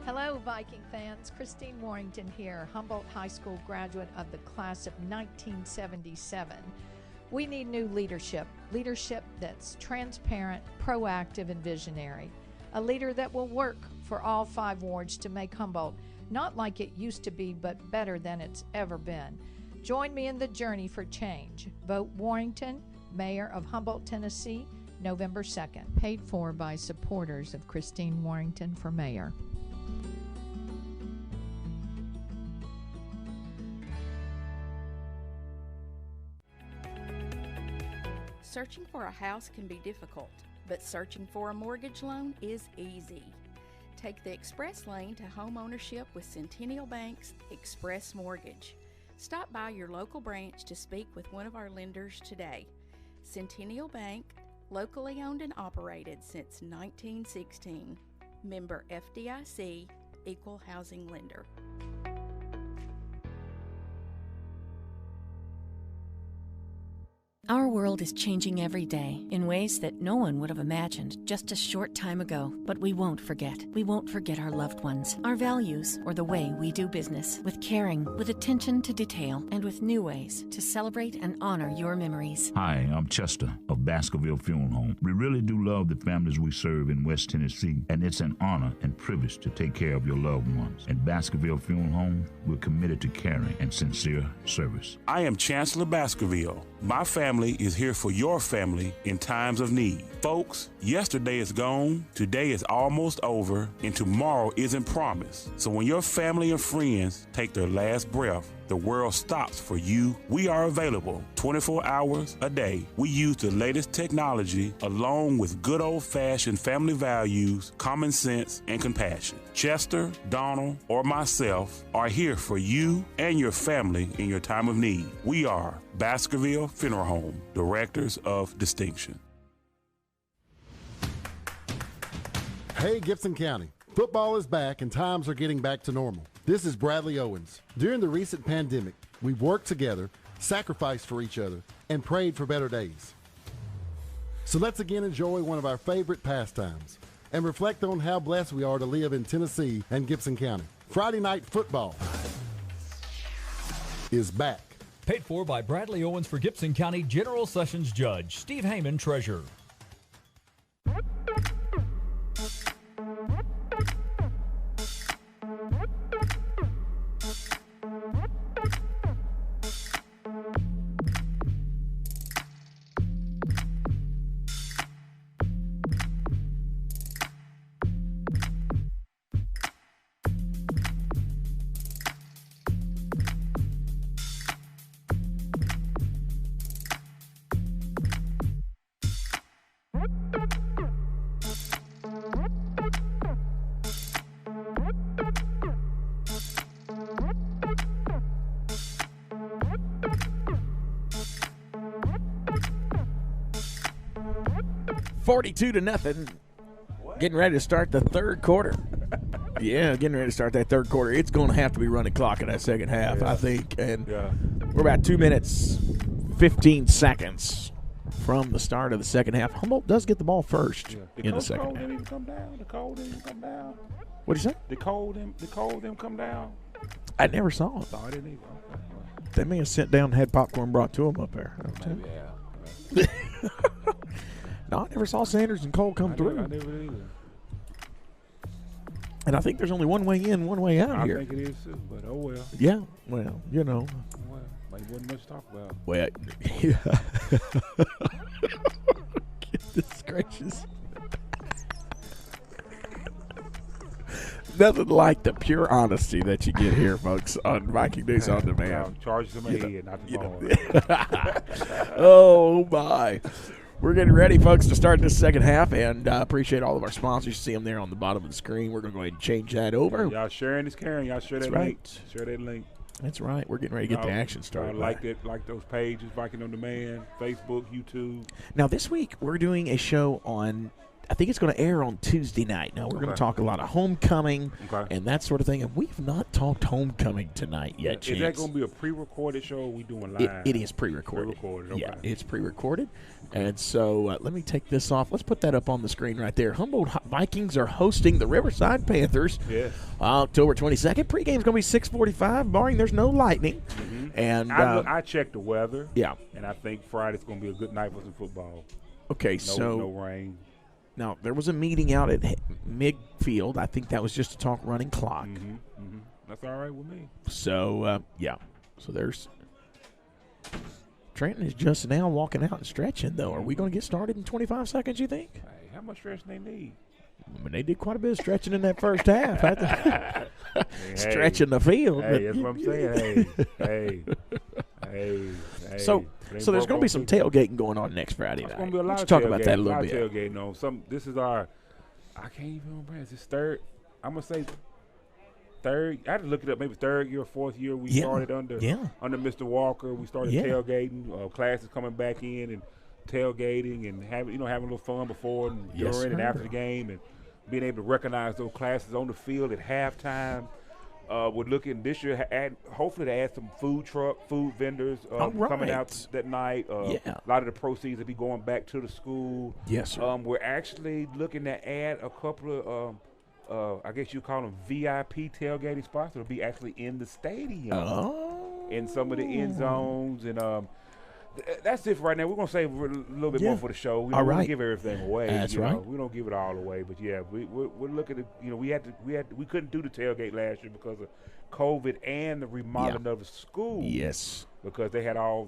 Hello, Viking fans. Christine Warrington here, Humboldt High School graduate of the class of 1977. We need new leadership that's transparent, proactive, and visionary. A leader that will work for all 5 wards to make Humboldt not like it used to be, but better than it's ever been. Join me in the journey for change. Vote Warrington, Mayor of Humboldt, Tennessee, November 2nd. Paid for by supporters of Christine Warrington for Mayor. Searching for a house can be difficult, but searching for a mortgage loan is easy. Take the express lane to home ownership with Centennial Bank's Express Mortgage. Stop by your local branch to speak with one of our lenders today. Centennial Bank, locally owned and operated since 1916. Member FDIC, Equal Housing Lender. Our world is changing every day in ways that no one would have imagined just a short time ago. But we won't forget. We won't forget our loved ones, our values, or the way we do business. With caring, with attention to detail, and with new ways to celebrate and honor your memories. Hi, I'm Chester of Baskerville Funeral Home. We really do love the families we serve in West Tennessee, and it's an honor and privilege to take care of your loved ones. At Baskerville Funeral Home, we're committed to caring and sincere service. I am Chancellor Baskerville. My family is here for your family in times of need. Folks, yesterday is gone, today is almost over, and tomorrow isn't promised. So when your family and friends take their last breath, the world stops for you. We are available 24 hours a day. We use the latest technology along with good old-fashioned family values, common sense, and compassion. Chester, Donald, or myself are here for you and your family in your time of need. We are Baskerville Funeral Home, Directors of Distinction. Hey, Gibson County. Football is back and times are getting back to normal. This is Bradley Owens. During the recent pandemic, we've worked together, sacrificed for each other, and prayed for better days. So let's again enjoy one of our favorite pastimes and reflect on how blessed we are to live in Tennessee and Gibson County. Friday Night Football is back. Paid for by Bradley Owens for Gibson County General Sessions Judge Steve Heyman, Treasurer. 42-0. Getting ready to start the third quarter. Yeah, getting ready to start that third quarter. It's going to have to be running clock in that second half, I think. And we're about 2 minutes, 15 seconds from the start of the second half. Humboldt does get the ball first in the second half. Didn't even come down. The cold didn't even come down. What'd you say? The cold didn't come down. I never saw it. No, I didn't either. They may have sat down and had popcorn brought to them up there. Maybe, yeah. No, I never saw Sanders and Cole come through. I never either. And I think there's only one way in, one way out here. I think it is too, but oh well. Yeah, well, you know. Well, like wasn't much to talk about. Well, yeah. Goodness gracious. Nothing like the pure honesty that you get here, folks, on Viking News on Demand. Charge them ahead, not the ball. Oh, my. We're getting ready, folks, to start this second half, and appreciate all of our sponsors. You see them there on the bottom of the screen. We're going to go ahead and change that over. Y'all sharing is caring. Y'all share that link. Share that link. That's right. We're getting ready to get the action started. Like those pages, Viking on Demand, Facebook, YouTube. Now, this week, we're doing a show on, I think it's going to air on Tuesday night. Now, we're going to talk a lot of homecoming and that sort of thing, and we've not talked homecoming tonight yet, Is that going to be a pre-recorded show or are we doing live? It is pre-recorded. Okay. Yeah, it's pre-recorded. And so let me take this off. Let's put that up on the screen right there. Humboldt Vikings are hosting the Riverside Panthers October 22nd. Pre-game's going to be 6:45, barring there's no lightning. Mm-hmm. And I checked the weather. Yeah. And I think Friday's going to be a good night for some football. Okay, no rain. Now, there was a meeting out at midfield. I think that was just to talk running clock. Mm-hmm. Mm-hmm. That's all right with me. So, So there's – Trenton is just now walking out and stretching, though. Are we going to get started in 25 seconds, you think? Hey, how much stretching they need? I mean, they did quite a bit of stretching in that first half. Stretching the field. Hey, that's what I'm saying. Hey. So there's going to be some tailgating going on next Friday night. There's going to be a lot Let's of talk tailgating, about that a little bit. Tailgating on this is our, I can't even remember. Is this third? I'm going to say third. I had to look it up. Maybe third year, fourth year. We started under Mr. Walker. We started tailgating. Classes coming back in and tailgating and having a little fun before and during and after the game and being able to recognize those classes on the field at halftime. We're looking this year hopefully to add some food vendors coming out that night. A lot of the proceeds will be going back to the school. Yes, sir. We're actually looking to add a couple of I guess you call them VIP tailgating spots that'll be actually in the stadium, in some of the end zones, and that's it for right now. We're gonna save a little bit more for the show. We don't give everything away. That's right. We don't give it all away, but we're looking at we couldn't do the tailgate last year because of COVID and the remodeling of the school. Yes, because they had all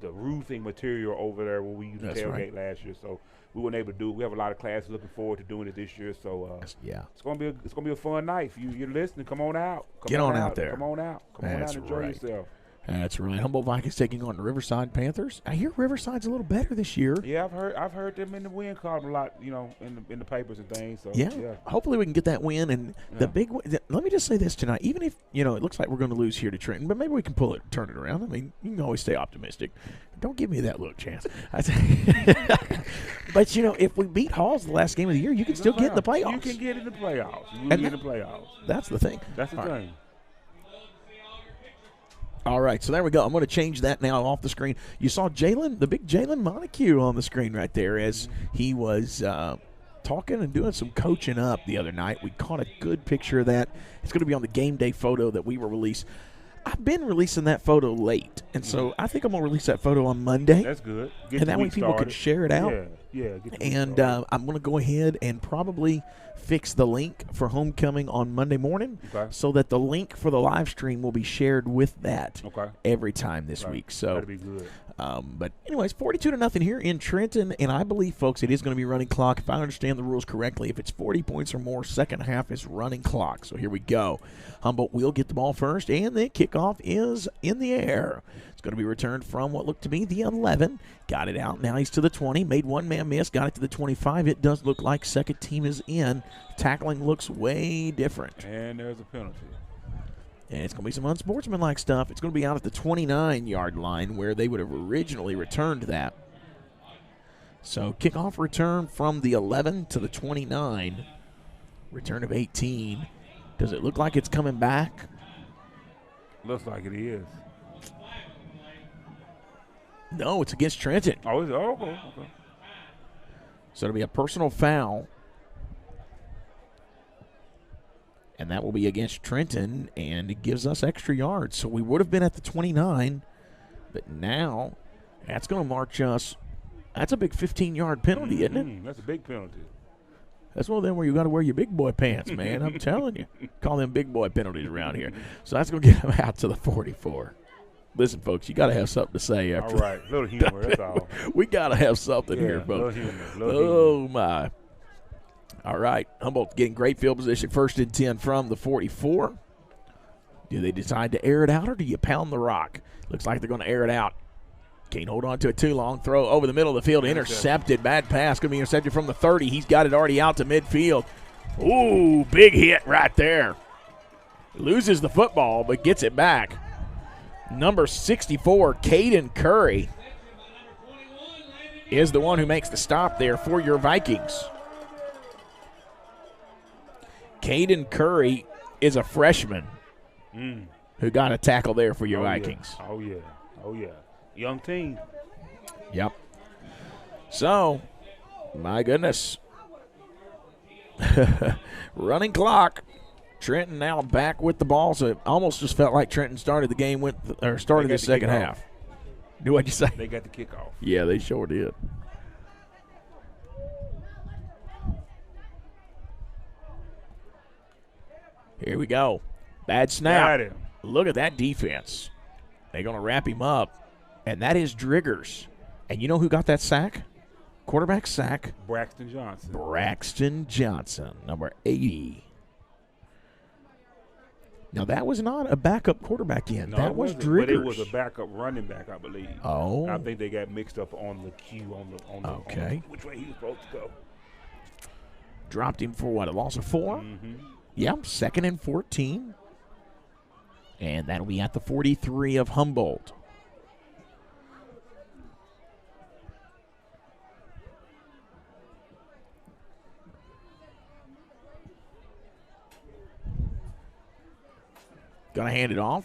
the roofing material over there where we used to tailgate last year, so. We weren't able to do it. We have a lot of classes looking forward to doing it this year. So it's gonna be a fun night. If you're listening, come on out. Get on out there. Come on out. Come on out and enjoy yourself. That's right. Humboldt Vikings taking on the Riverside Panthers. I hear Riverside's a little better this year. Yeah, I've heard them in the win column a lot, in the papers and things. So yeah. Hopefully we can get that win. And the big let me just say this tonight. Even if, it looks like we're going to lose here to Trenton, but maybe we can turn it around. I mean, you can always stay optimistic. Don't give me that look, Chance. But, if we beat Halls the last game of the year, you can still get in the playoffs. You can get in the playoffs. You can get in the playoffs. That's the thing. That's the thing. All right, so there we go. I'm going to change that now off the screen. You saw the big Jalen Montague on the screen right there as he was talking and doing some coaching up the other night. We caught a good picture of that. It's going to be on the game day photo that we will release. I've been releasing that photo late, and so I think I'm going to release that photo on Monday. That's good. And that way people can share it out. Yeah. And I'm going to go ahead and probably fix the link for homecoming on Monday morning so that the link for the live stream will be shared with that every time this week. So that'd be good. But anyways, 42-0 here in Trenton, and I believe, folks, it is going to be running clock. If I understand the rules correctly, if it's 40 points or more, second half is running clock. So here we go. Humboldt will get the ball first, and the kickoff is in the air. It's going to be returned from what looked to be the 11. Got it out. Now he's to the 20. Made one man miss. Got it to the 25. It does look like second team is in. Tackling looks way different. And there's a penalty. And it's going to be some unsportsmanlike stuff. It's going to be out at the 29-yard line where they would have originally returned that. So kickoff return from the 11 to the 29. Return of 18. Does it look like it's coming back? Looks like it is. No, it's against Trenton. Oh, is it? Oh, okay. So it'll be a personal foul. And that will be against Trenton, and it gives us extra yards. So we would have been at the 29, but now that's going to march us. That's a big 15-yard penalty, isn't it? That's a big penalty. That's one of them where you got to wear your big boy pants, man. I'm telling you. Call them big boy penalties around here. So that's going to get them out to the 44. Listen, folks, you got to have something to say after. All right, little humor, that's all. We got to have something here, folks. Little humor. My. All right, Humboldt getting great field position, 1st and 10 from the 44. Do they decide to air it out, or do you pound the rock? Looks like they're going to air it out. Can't hold on to it too long. Throw over the middle of the field, intercepted. Bad pass, going to be intercepted from the 30. He's got it already out to midfield. Ooh, big hit right there. Loses the football, but gets it back. Number 64, Caden Curry, is the one who makes the stop there for your Vikings. Caden Curry is a freshman who got a tackle there for your Vikings. Yeah. Oh, yeah. Young team. Yep. So, my goodness. Running clock. Trenton now back with the ball, so it almost just felt like Trenton started the game started the second half. What'd you say? They got the kickoff. Yeah, they sure did. Here we go. Bad snap. Got him. Look at that defense. They're going to wrap him up, and that is Driggers. And you know who got that sack? Quarterback sack. Braxton Johnson, number 80. Now, that was not a backup quarterback in. No, that was Driggers. But it was a backup running back, I believe. Oh. I think they got mixed up on the cue, on which way he was supposed to go. Dropped him for what, a loss of 4? Mm-hmm. Yep, 2nd and 14. And that'll be at the 43 of Humboldt. Going to hand it off.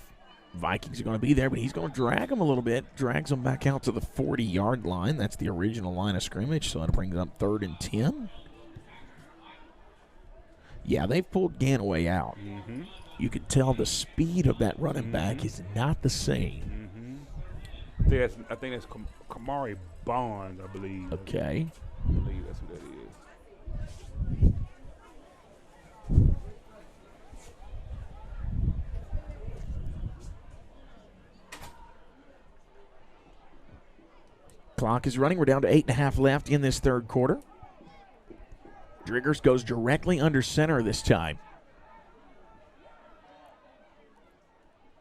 Vikings are going to be there, but he's going to drag them a little bit. Drags them back out to the 40-yard line. That's the original line of scrimmage, so that'll bring it up 3rd and 10. Yeah, they've pulled Ganaway out. Mm-hmm. You can tell the speed of that running back is not the same. Mm-hmm. I think that's Kamari Bond, I believe. Okay. I believe that's who that is. Clock is running. We're down to 8.5 left in this third quarter. Driggers goes directly under center this time.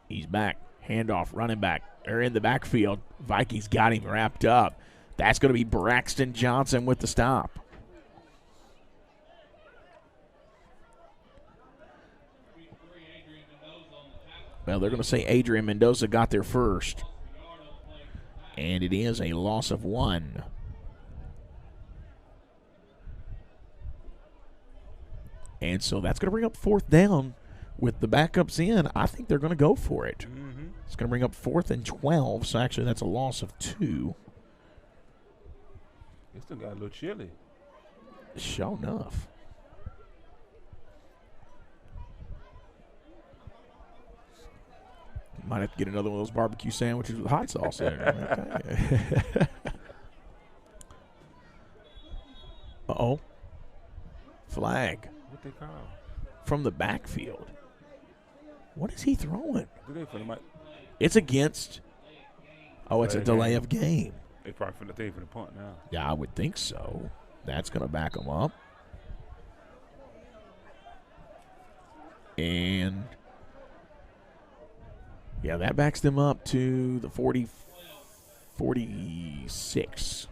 He's back. Handoff, running back. They're in the backfield. Vikings got him wrapped up. That's going to be Braxton Johnson with the stop. Well, they're going to say Adrian Mendoza got there first. And it is a loss of 1. And so that's going to bring up 4th down with the backups in. I think they're going to go for it. Mm-hmm. It's going to bring up 4th and 12. So actually that's a loss of 2. It still got a little chilly. Sure enough. Might have to get another one of those barbecue sandwiches with hot sauce there. Uh-oh. Flag. What they call? From the backfield. What is he throwing? For it's against. Oh, it's a delay of game. They probably for the punt now. Yeah, I would think so. That's going to back them up. And yeah, that backs them up to the 46.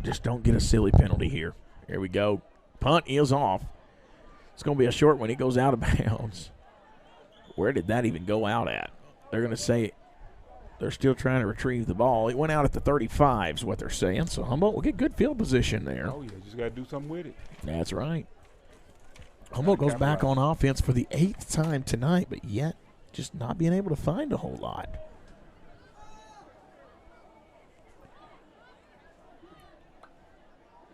Just don't get a silly penalty here. Here we go. Punt is off. It's going to be a short one. He goes out of bounds. Where did that even go out at? They're going to say they're still trying to retrieve the ball. It went out at the 35 is what they're saying. So Humboldt will get good field position there. Oh, yeah. Just got to do something with it. That's right. Humboldt goes back on offense for the 8th time tonight, but yet just not being able to find a whole lot.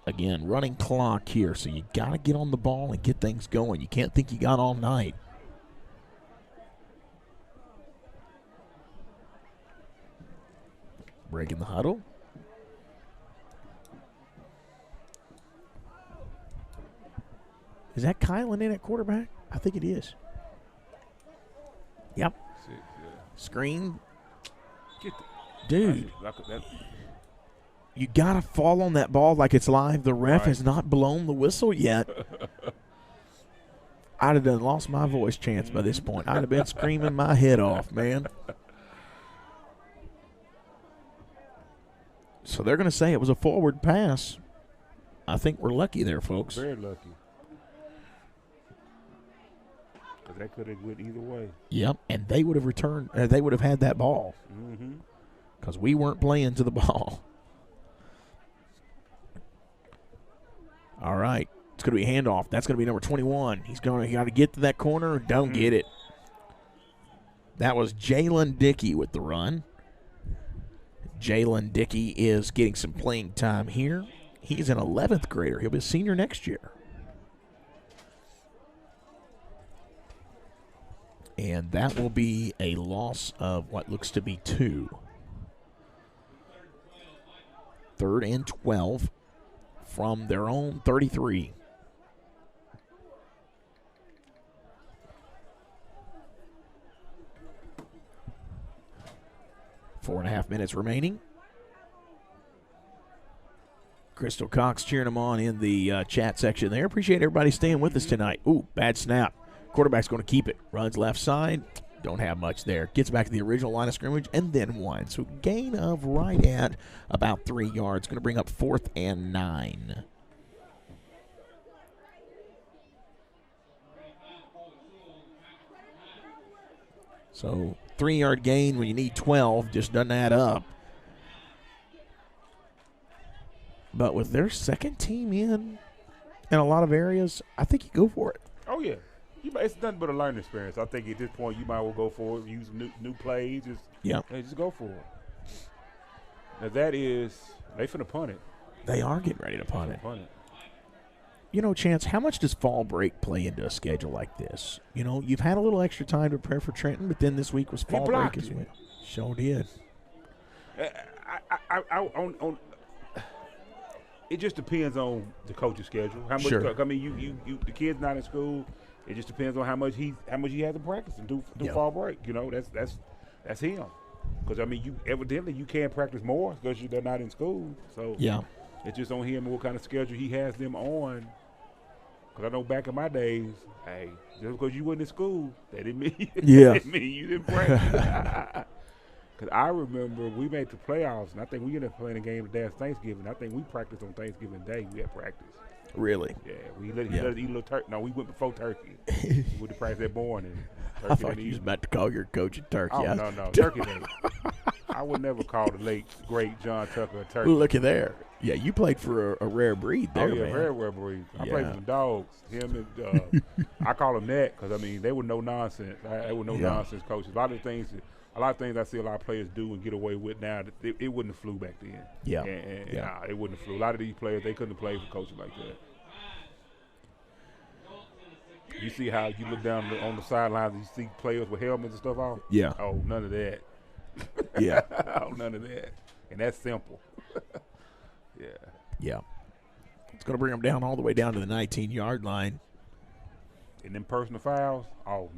Again, running clock here, so you got to get on the ball and get things going. You can't think you got all night. Breaking the huddle. Is that Kylan in at quarterback? I think it is. Yep. Screen. Dude. You got to fall on that ball like it's live. The ref has not blown the whistle yet. I'd have done lost my voice chance by this point. I'd have been screaming my head off, man. So they're going to say it was a forward pass. I think we're lucky there, folks. Very lucky. Because that could have went either way. Yep, and they would have returned. They would have had that ball. Because we weren't playing to the ball. All right. It's going to be a handoff. That's going to be number 21. He got to get to that corner. Don't get it. That was Jalen Dickey with the run. Jalen Dickey is getting some playing time here. He's an 11th grader. He'll be a senior next year. And that will be a loss of what looks to be 2. 3rd and 12 from their own 33. Four and a half minutes remaining. Crystal Cox cheering them on in the chat section there. Appreciate everybody staying with us tonight. Ooh, bad snap. Quarterback's going to keep it. Runs left side. Don't have much there. Gets back to the original line of scrimmage and then 1. So gain of right at about 3 yards. Going to bring up 4th and 9. So 3-yard gain when you need 12 just doesn't add up. But with their second team in a lot of areas, I think you go for it. Oh, yeah. It's nothing but a learning experience. I think at this point you might as well go for it, use new plays. Just go for it. Now that is, they finna punt it. They are getting ready to punt it. You know, Chance, how much does fall break play into a schedule like this? You know, you've had a little extra time to prepare for Trenton, but then this week was fall break as well. Sure did. It just depends on the coach's schedule. How much? Sure. I mean, the kid's not in school. It just depends on how much he has to practice and do fall break. You know, that's him. Because, I mean, you can't practice more because they're not in school. So yeah, it's just on him what kind of schedule he has them on. Because I know back in my days, hey, just because you wasn't in school, that didn't mean, that didn't mean you didn't practice. Because I remember we made the playoffs, and I think we ended up playing a game the day of Thanksgiving. I think we practiced on Thanksgiving Day. We had practice. Really? Yeah, we let us eat a little turkey. No, we went before turkey. We went to practice that morning. I thought you was about to call your coach a turkey. Oh, no, Turkey Day. I would never call the late, great John Tucker a turkey. Looky there. Yeah, you played for a rare breed there, man. Very rare breed. I played for some dogs. Him and I call him that because, I mean, they were no nonsense. They were no nonsense coaches. A lot of things I see a lot of players do and get away with now, it wouldn't have flew back then. Yeah. Nah, it wouldn't have flew. A lot of these players, they couldn't have played for coaches like that. You see how you look down on the sidelines and you see players with helmets and stuff on? Yeah. Oh, none of that. Yeah. Oh, none of that. And that's simple. Yeah. Yeah. It's going to bring them down all the way down to the 19-yard line. And then personal fouls,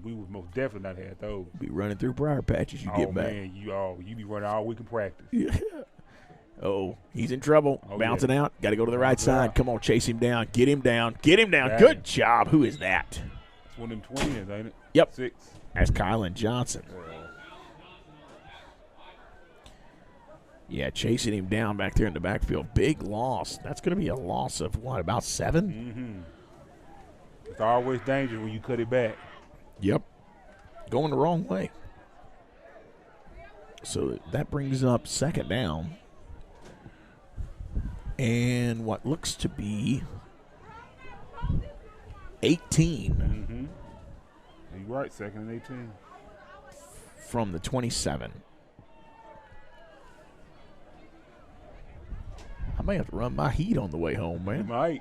we would most definitely not have those. Be running through briar patches you get back. Man, you be running all week in practice. Yeah. Oh, he's in trouble. Bouncing out. Got to go to the right side. Come on, chase him down. Get him down. Get him down. Good job. Who is that? It's one of them twins, ain't it? Yep. 6. That's Kylan Johnson. Yeah, chasing him down back there in the backfield. Big loss. That's going to be a loss of, what, about 7? Mm-hmm. It's always dangerous when you cut it back. Yep. Going the wrong way. So that brings up second down. And what looks to be 18. Mm-hmm. You're right, second and 18. From the 27. I may have to run my heat on the way home, man. You might.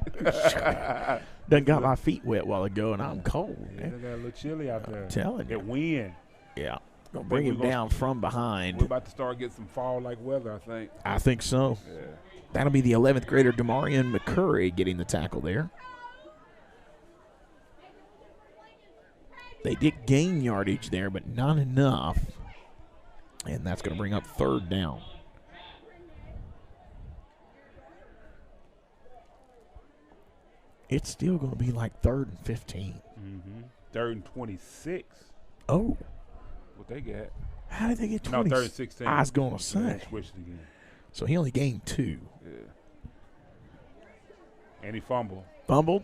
Done got my feet wet while ago, and I'm cold. Yeah, they got a little chilly out there. I'm telling you. That wind. Yeah. Gonna bring him down from behind. We're about to start getting some fall-like weather, I think. I think so. Yeah. That'll be the 11th grader Demarion McCurry getting the tackle there. They did gain yardage there, but not enough. And that's going to bring up third down. It's still going to be like 3rd and 15. Mm-hmm. 3rd and 26. Oh. What they got? How did they get 20? No, 3rd and 16. I was going to say. They switched again. So he only gained 2. Yeah. And he fumbled. Fumbled.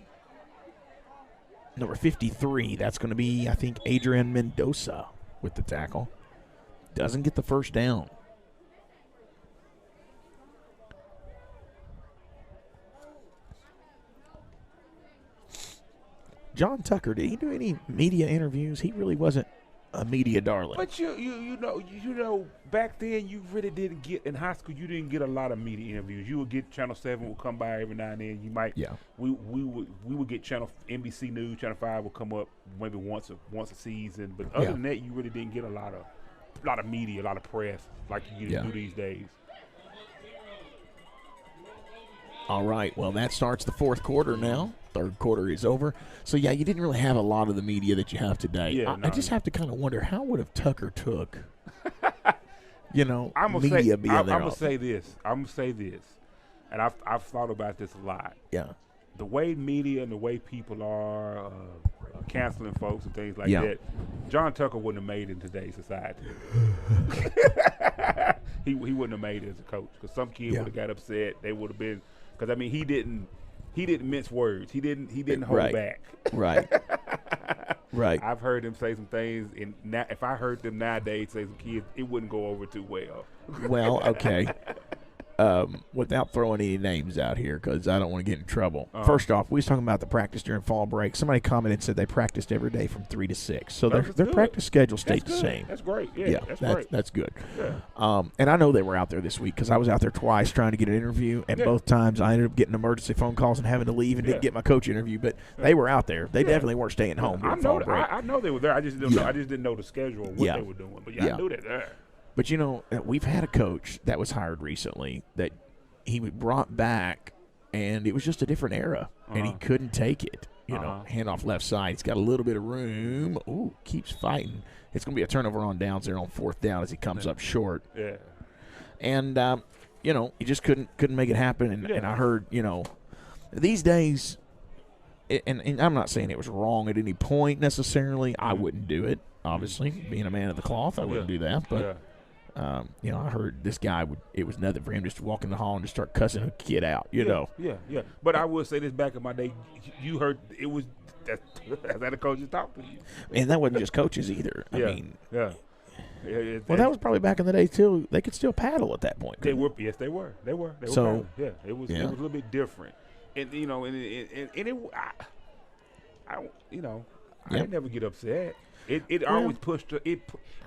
Number 53, that's going to be, I think, Adrian Mendoza with the tackle. Doesn't get the first down. John Tucker, did he do any media interviews? He really wasn't a media darling. But you know, back then you really didn't get, in high school, you didn't get a lot of media interviews. You would get Channel 7 would come by every now and then. You might, we would get NBC News, Channel 5 would come up maybe once a season. But other than that, you really didn't get a lot of media, a lot of press like you do these days. All right, well, that starts the fourth quarter now. Third quarter is over. So, yeah, you didn't really have a lot of the media that you have today. Yeah, I just have to kind of wonder, how would have Tucker took, media being there? I'm going to say this. And I've thought about this a lot. Yeah. The way media and the way people are canceling folks and things like that, John Tucker wouldn't have made it in today's society. He wouldn't have made it as a coach because some kid would have got upset. They would have been – because, I mean, he didn't mince words. He didn't hold back. Right. Right. I've heard him say some things, and now, if I heard them nowadays say some kids, it wouldn't go over too well. Well, okay. Without throwing any names out here because I don't want to get in trouble. First off, we was talking about the practice during fall break. Somebody commented and said they practiced every day from 3 to 6. So their practice schedule stayed the same. That's great. Yeah, that's good. Yeah. And I know they were out there this week because I was out there twice trying to get an interview, and both times I ended up getting emergency phone calls and having to leave and didn't get my coach interview. But they were out there. They definitely weren't staying home during fall break. I know they were there. I just didn't know the schedule or what they were doing. But I knew that there. But, we've had a coach that was hired recently that he brought back, and it was just a different era, and he couldn't take it. Hand off left side. He's got a little bit of room. Ooh, keeps fighting. it's going to be a turnover on downs there on 4th down as he comes up short. Yeah. And, he just couldn't make it happen. And I heard, these days, and I'm not saying it was wrong at any point necessarily. I wouldn't do it, obviously. Being a man of the cloth, I wouldn't do that. But, I heard this guy it was nothing for him just to walk in the hall and just start cussing a kid out, you know. Yeah. But I will say this, back in my day, you heard it was that's how the coaches talk to you. And that wasn't just coaches either. I mean. Yeah. Well, that was probably back in the day too. They could still paddle at that point. They were. Yes, they were. They were. So yeah, it was a little bit different, and I never get upset. It always pushed.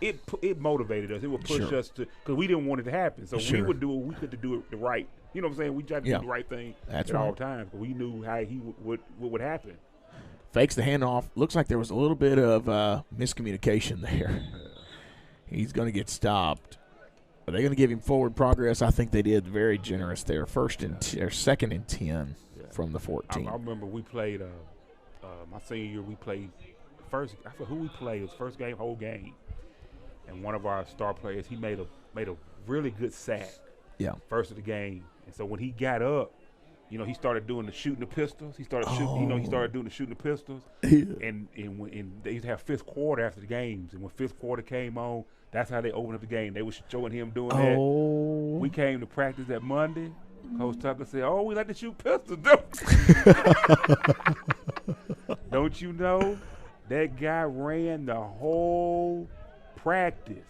It motivated us. It would push us to, because we didn't want it to happen. So we would do what we could to do it the right. You know what I'm saying? We tried to do the right thing at all times. But we knew how what would happen. Fakes the handoff. Looks like there was a little bit of miscommunication there. He's going to get stopped. Are they going to give him forward progress? I think they did. Very generous there. Second and 10 from the 14. I remember we played my senior year. We played first. I forget who we played. It was first game, whole game. And one of our star players, he made a really good sack. Yeah. First of the game. And so when he got up, he started doing the shooting the pistols. He started shooting. He started doing the shooting the pistols. And they used to have fifth quarter after the games. And when fifth quarter came on, that's how they opened up the game. They were showing him doing that. We came to practice that Monday. Coach Tucker said, we like to shoot pistols, don't you know? That guy ran the whole practice.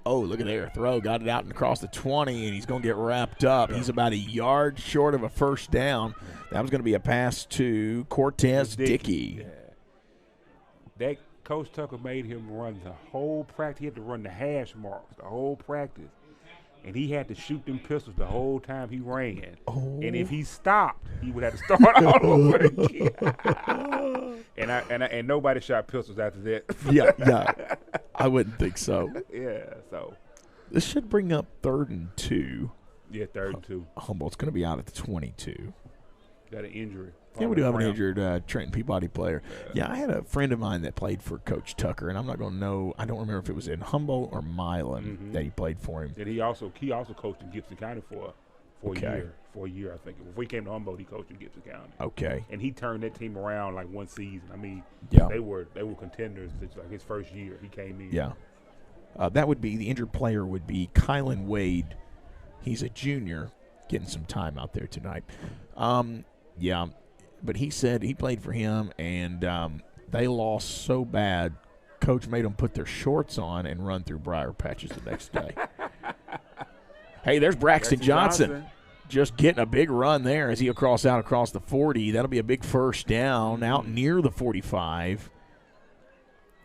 Oh, look at there. Throw. Got it out and across the 20, and he's going to get wrapped up. He's about a yard short of a first down. That was going to be a pass to Cortez Dickey. Yeah. That Coach Tucker made him run the whole practice. He had to run the hash marks, the whole practice. And he had to shoot them pistols the whole time he ran. And if he stopped, he would have to start all over again. and nobody shot pistols after that. Yeah. I wouldn't think so. Yeah, so. This should bring up 3rd and 2. Yeah, 3rd and 2. Humboldt's going to be out at the 22. Got an injury. Yeah, we do have an injured Trenton Peabody player. Yeah, I had a friend of mine that played for Coach Tucker, and I'm not going to know. I don't remember if it was in Humboldt or Milan that he played for him. And he also coached in Gibson County for a year. For a year, I think. Before he came to Humboldt, he coached in Gibson County. Okay. And he turned that team around like one season. I mean, they were contenders. It's like his first year he came in. Yeah. That would be the injured player would be Kylan Wade. He's a junior, getting some time out there tonight. Yeah. But he said he played for him, and they lost so bad, Coach made them put their shorts on and run through briar patches the next day. Hey, there's Braxton Johnson just getting a big run there as he across the 40. That'll be a big first down out near the 45.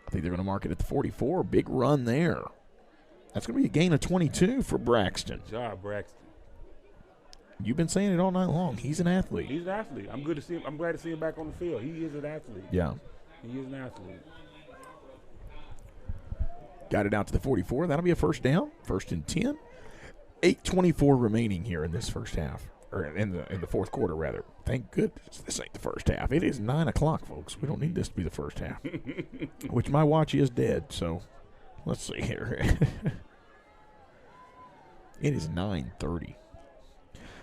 I think they're going to mark it at the 44. Big run there. That's going to be a gain of 22 for Braxton. Good job, Braxton. You've been saying it all night long. He's an athlete. He's an athlete. I'm glad to see him back on the field. He is an athlete. Yeah. He is an athlete. Got it out to the 44. That'll be a first down. 1st and 10. 8:24 remaining here in this first half, or in the fourth quarter, rather. Thank goodness this ain't the first half. It is 9 o'clock, folks. We don't need this to be the first half, which my watch is dead. So let's see here. It is 9:30.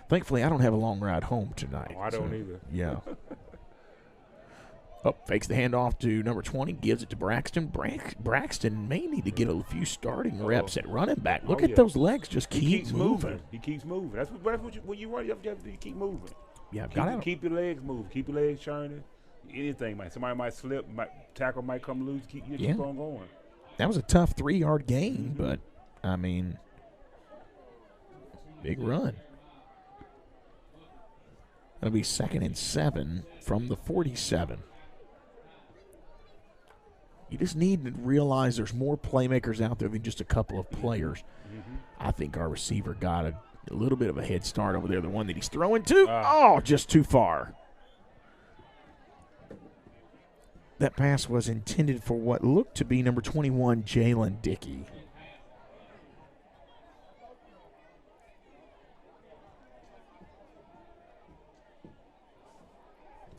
Thankfully, I don't have a long ride home tonight. I don't either. Yeah. Fakes the handoff to number 20, gives it to Braxton. Braxton may need to get a few starting reps at running back. Look at those legs just keep moving. He keeps moving. That's what when you run, you have to keep moving. Yeah, keep your legs moving. Keep your legs churning. Anything, somebody might slip, tackle might come loose. Keep on going. That was a tough 3-yard gain, but, I mean, big run. That'll be 2nd and 7 from the 47. You just need to realize there's more playmakers out there than just a couple of players. I think our receiver got a little bit of a head start over there. The one that he's throwing to, just too far. That pass was intended for what looked to be number 21, Jalen Dickey.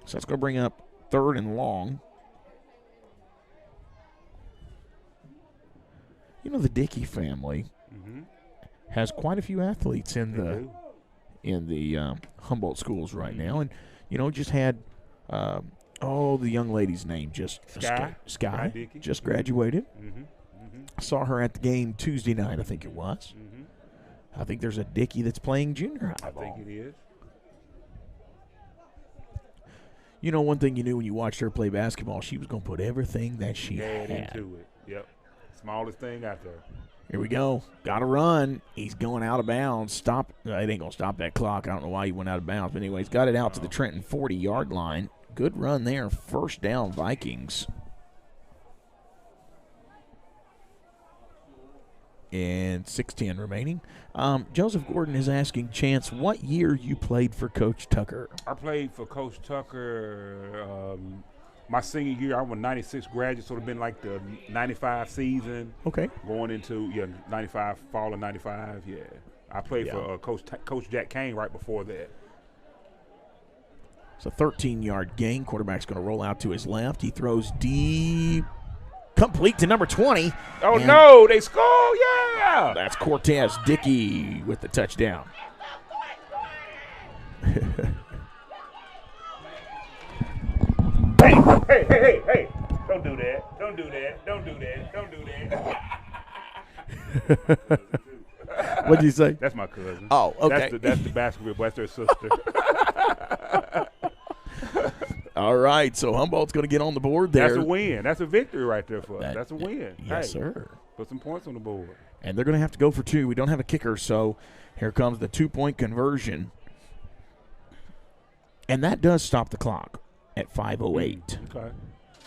So that's going to bring up 3rd and long. the Dickey family has quite a few athletes in the Humboldt schools right now, and just had the young lady's name just Sky just graduated. I saw her at the game Tuesday night, I think it was. I think there's a Dickey that's playing junior high ball. I think it is. One thing you knew when you watched her play basketball, she was going to put everything that she had into it. Yep. Smallest thing out there. Here we go. Got to run. He's going out of bounds. Stop. It ain't going to stop that clock. I don't know why he went out of bounds. But anyway, he's got it out to the Trenton 40-yard line. Good run there. First down, Vikings. And 6:10 remaining. Joseph Gordon is asking Chance, what year you played for Coach Tucker? I played for Coach Tucker my senior year. I'm a 96 graduate, so it would have been like the 95 season. Okay. Going into 95, fall of 95, yeah. I played for Coach Jack Kane right before that. It's a 13-yard gain. Quarterback's going to roll out to his left. He throws deep. Complete to number 20. Oh, no, they score, yeah. That's Cortez Dickey with the touchdown. Hey. Don't do that. Don't do that. What'd you say? That's my cousin. Oh, okay. That's the basketball. That's their sister. All right, so Humboldt's going to get on the board there. That's a win. That's a victory right there for us. That's a win. Yes, sir. Put some points on the board. And they're going to have to go for 2. We don't have a kicker, so here comes the 2-point conversion. And that does stop the clock at 5:08. Okay.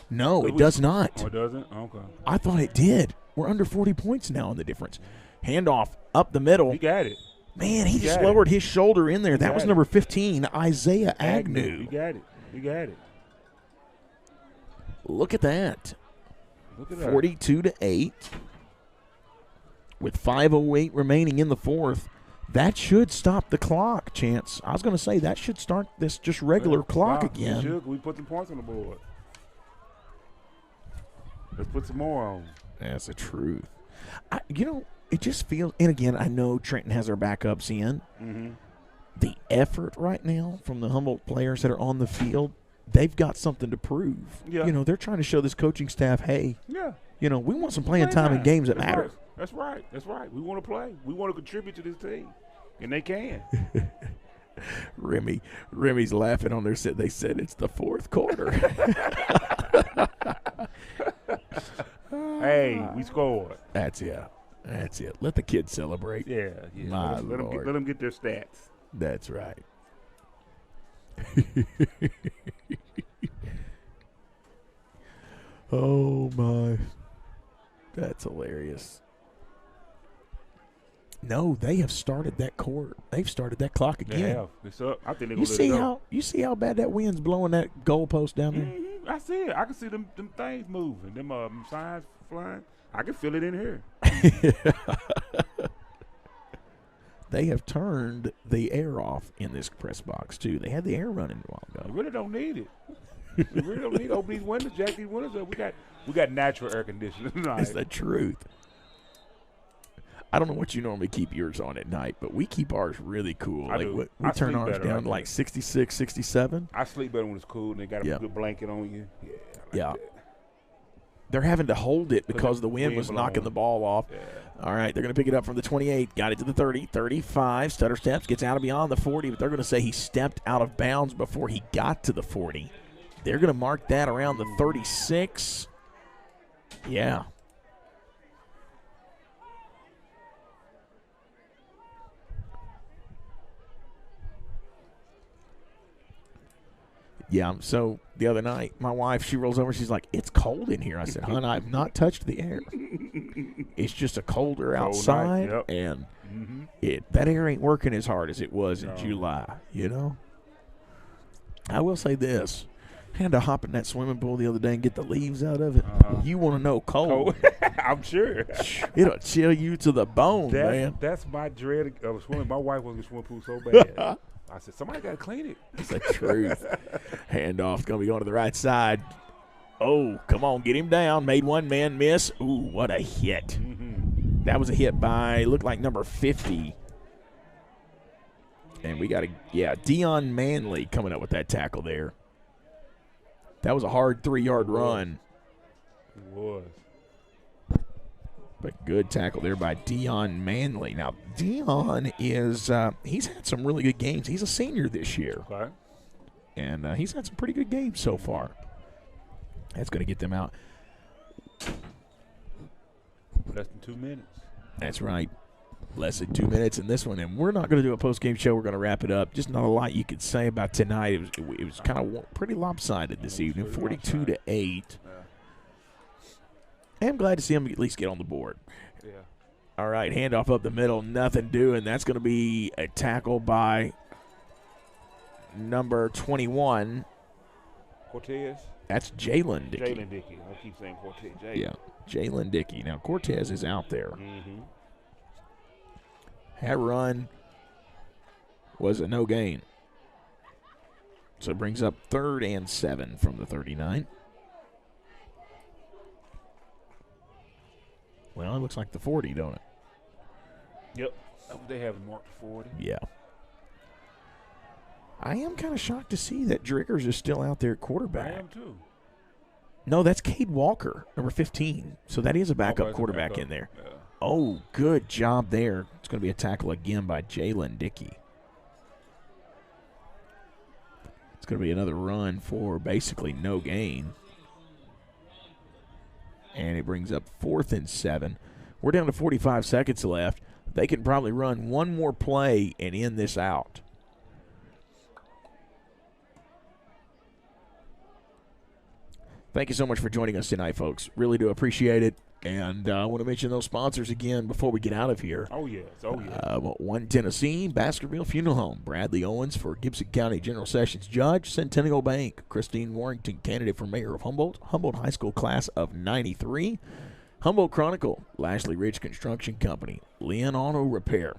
No, it does not. Oh, it doesn't? Okay. I thought it did. We're under 40 points now in the difference. Handoff up the middle. He got it. Man, he just lowered his shoulder in there. That was number 15, Isaiah Agnew. He got it. Look at that. Look at that. 42-8. With 5:08 remaining in the fourth. That should stop the clock, Chance. I was going to say that should start this just regular clock again. We put some points on the board. Let's put some more on. That's the truth. It just feels, and again, I know Trenton has their backups in. The effort right now from the Humboldt players that are on the field, they've got something to prove. Yeah. They're trying to show this coaching staff, hey, we want some playing time in games that matter. That's right. We want to play. We want to contribute to this team, and they can. Remy's laughing on their set. They said it's the fourth quarter. Hey, we scored. That's it. Let the kids celebrate. Yeah. My let Lord. them get their stats. That's right. Oh, my. That's hilarious. No, they have started that court. They've started that clock again. They have. It's up. I think they're going to let it go. You see how bad that wind's blowing that goalpost down there? I see it. I can see them things moving. Them signs flying. I can feel it in here. They have turned the air off in this press box, too. They had the air running a while ago. We really don't need it. We really don't need to open these windows, jack these windows up. We got natural air conditioning tonight. It's the truth. I don't know what you normally keep yours on at night, but we keep ours really cool. We turn ours down to like 66, 67. I sleep better when it's cool and they got a good blanket on you. Yeah. That. They're having to hold it because the wind was knocking the ball off. Yeah. All right, they're going to pick it up from the 28. Got it to the 30, 35. Stutter steps, gets out of beyond the 40, but they're going to say he stepped out of bounds before he got to the 40. They're going to mark that around the 36. Yeah. Yeah, so the other night, my wife, she rolls over, she's like, it's cold in here. I said, hon, I've not touched the air. It's just a colder outside, and that air ain't working as hard as it was in July, I will say this. I had to hop in that swimming pool the other day and get the leaves out of it. You want to know cold. I'm sure. It'll chill you to the bone, man. That's my dread of swimming. My wife wants to swim pool so bad. I said, somebody got to clean it. It's the truth. Handoff's going to be going to the right side. Oh, come on, get him down. Made one man miss. Ooh, what a hit. That was a hit by, looked like number 50. And we got Dion Manley coming up with that tackle there. That was a hard 3-yard run. It was. But good tackle there by Dion Manley. Now, Dion is he's had some really good games. He's a senior this year. Okay. And he's had some pretty good games so far. That's going to get them out. Less than 2 minutes. That's right. Less than 2 minutes in this one. And we're not going to do a post-game show. We're going to wrap it up. Just not a lot you could say about tonight. It was kind of pretty lopsided this evening, 42-8. Yeah. I am glad to see him at least get on the board. Yeah. All right, handoff up the middle, nothing doing. That's going to be a tackle by number 21. Cortez? That's Jalen Dickey. Jalen Dickey. I keep saying Cortez. Yeah, Jalen Dickey. Now, Cortez is out there. Mm-hmm. That run was a no gain. So it brings up 3rd and 7 from the 39. Well, it looks like the 40, don't it? Yep. They have marked 40. Yeah. I am kind of shocked to see that Driggers is still out there at quarterback. I am too. No, that's Cade Walker, number 15. So that is a backup quarterback in there. Yeah. Oh, good job there. It's going to be a tackle again by Jalen Dickey. It's going to be another run for basically no gain. And it brings up 4th and 7. We're down to 45 seconds left. They can probably run one more play and end this out. Thank you so much for joining us tonight, folks. Really do appreciate it. And I want to mention those sponsors again before we get out of here. Oh, yes. Oh, yes. 1 Tennessee, Baskerville Funeral Home, Bradley Owens for Gibson County General Sessions Judge, Centennial Bank, Christine Warrington, candidate for mayor of Humboldt, Humboldt High School class of 93, Humboldt Chronicle, Lashley Ridge Construction Company, Lynn Auto Repair,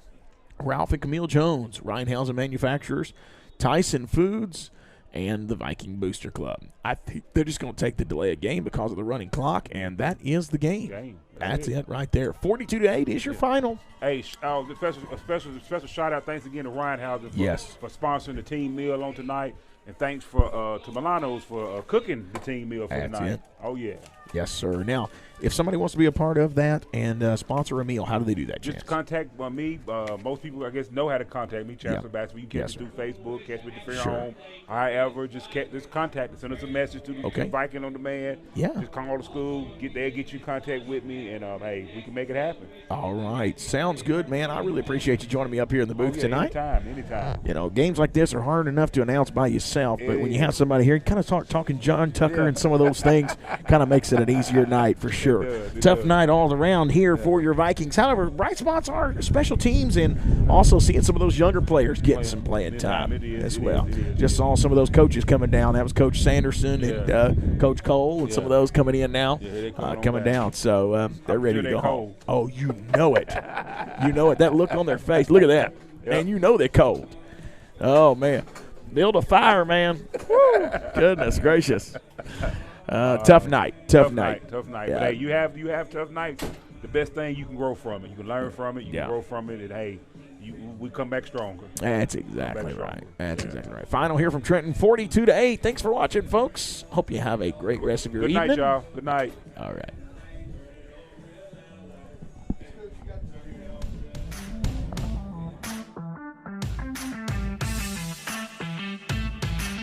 Ralph and Camille Jones, Rheinhausen Manufacturers, Tyson Foods, and the Viking Booster Club. I think they're just going to take the delay of game because of the running clock, and that is the game. That's it right there. 42-8 is your final. Hey, a special shout out. Thanks again to Rheinhausen for sponsoring the team meal on tonight, and thanks to Milano's for cooking the team meal for tonight. It. Oh yeah. Yes, sir. Now, if somebody wants to be a part of that and sponsor a meal, how do they do that, Chance? Just contact me. Most people, I guess, know how to contact me, Chancellor Baxter. You can catch me through Facebook, catch me at the Funeral Home. However, just contact us. Send us a message to the Viking on Demand. Yeah. Just call the school, get you in contact with me, and hey, we can make it happen. All right. Sounds good, man. I really appreciate you joining me up here in the booth tonight. Anytime. You know, games like this are hard enough to announce by yourself, but when you have somebody here, kind of talking John Tucker and some of those things kind of makes it an easier night for sure. It Tough does. night all around here for your Vikings. However, bright spots are special teams and also seeing some of those younger players getting some playing time as well. Just saw some of those coaches coming down. That was Coach Sanderson and Coach Cole and some of those coming in now, coming down. So they're ready to go home. Oh, you know it. You know it. That look on their face. Look at that. And you know they're cold. Oh, man. Build a fire, man. Woo. Goodness gracious. Tough night. Tough night. Yeah. But hey, you have tough nights. The best thing, you can grow from it. You can learn from it. You can grow from it. And hey, we come back stronger. That's exactly right. That's exactly right. Final here from Trenton, 42-8. Thanks for watching, folks. Hope you have a great rest of your evening. Good night, y'all. Good night. All right.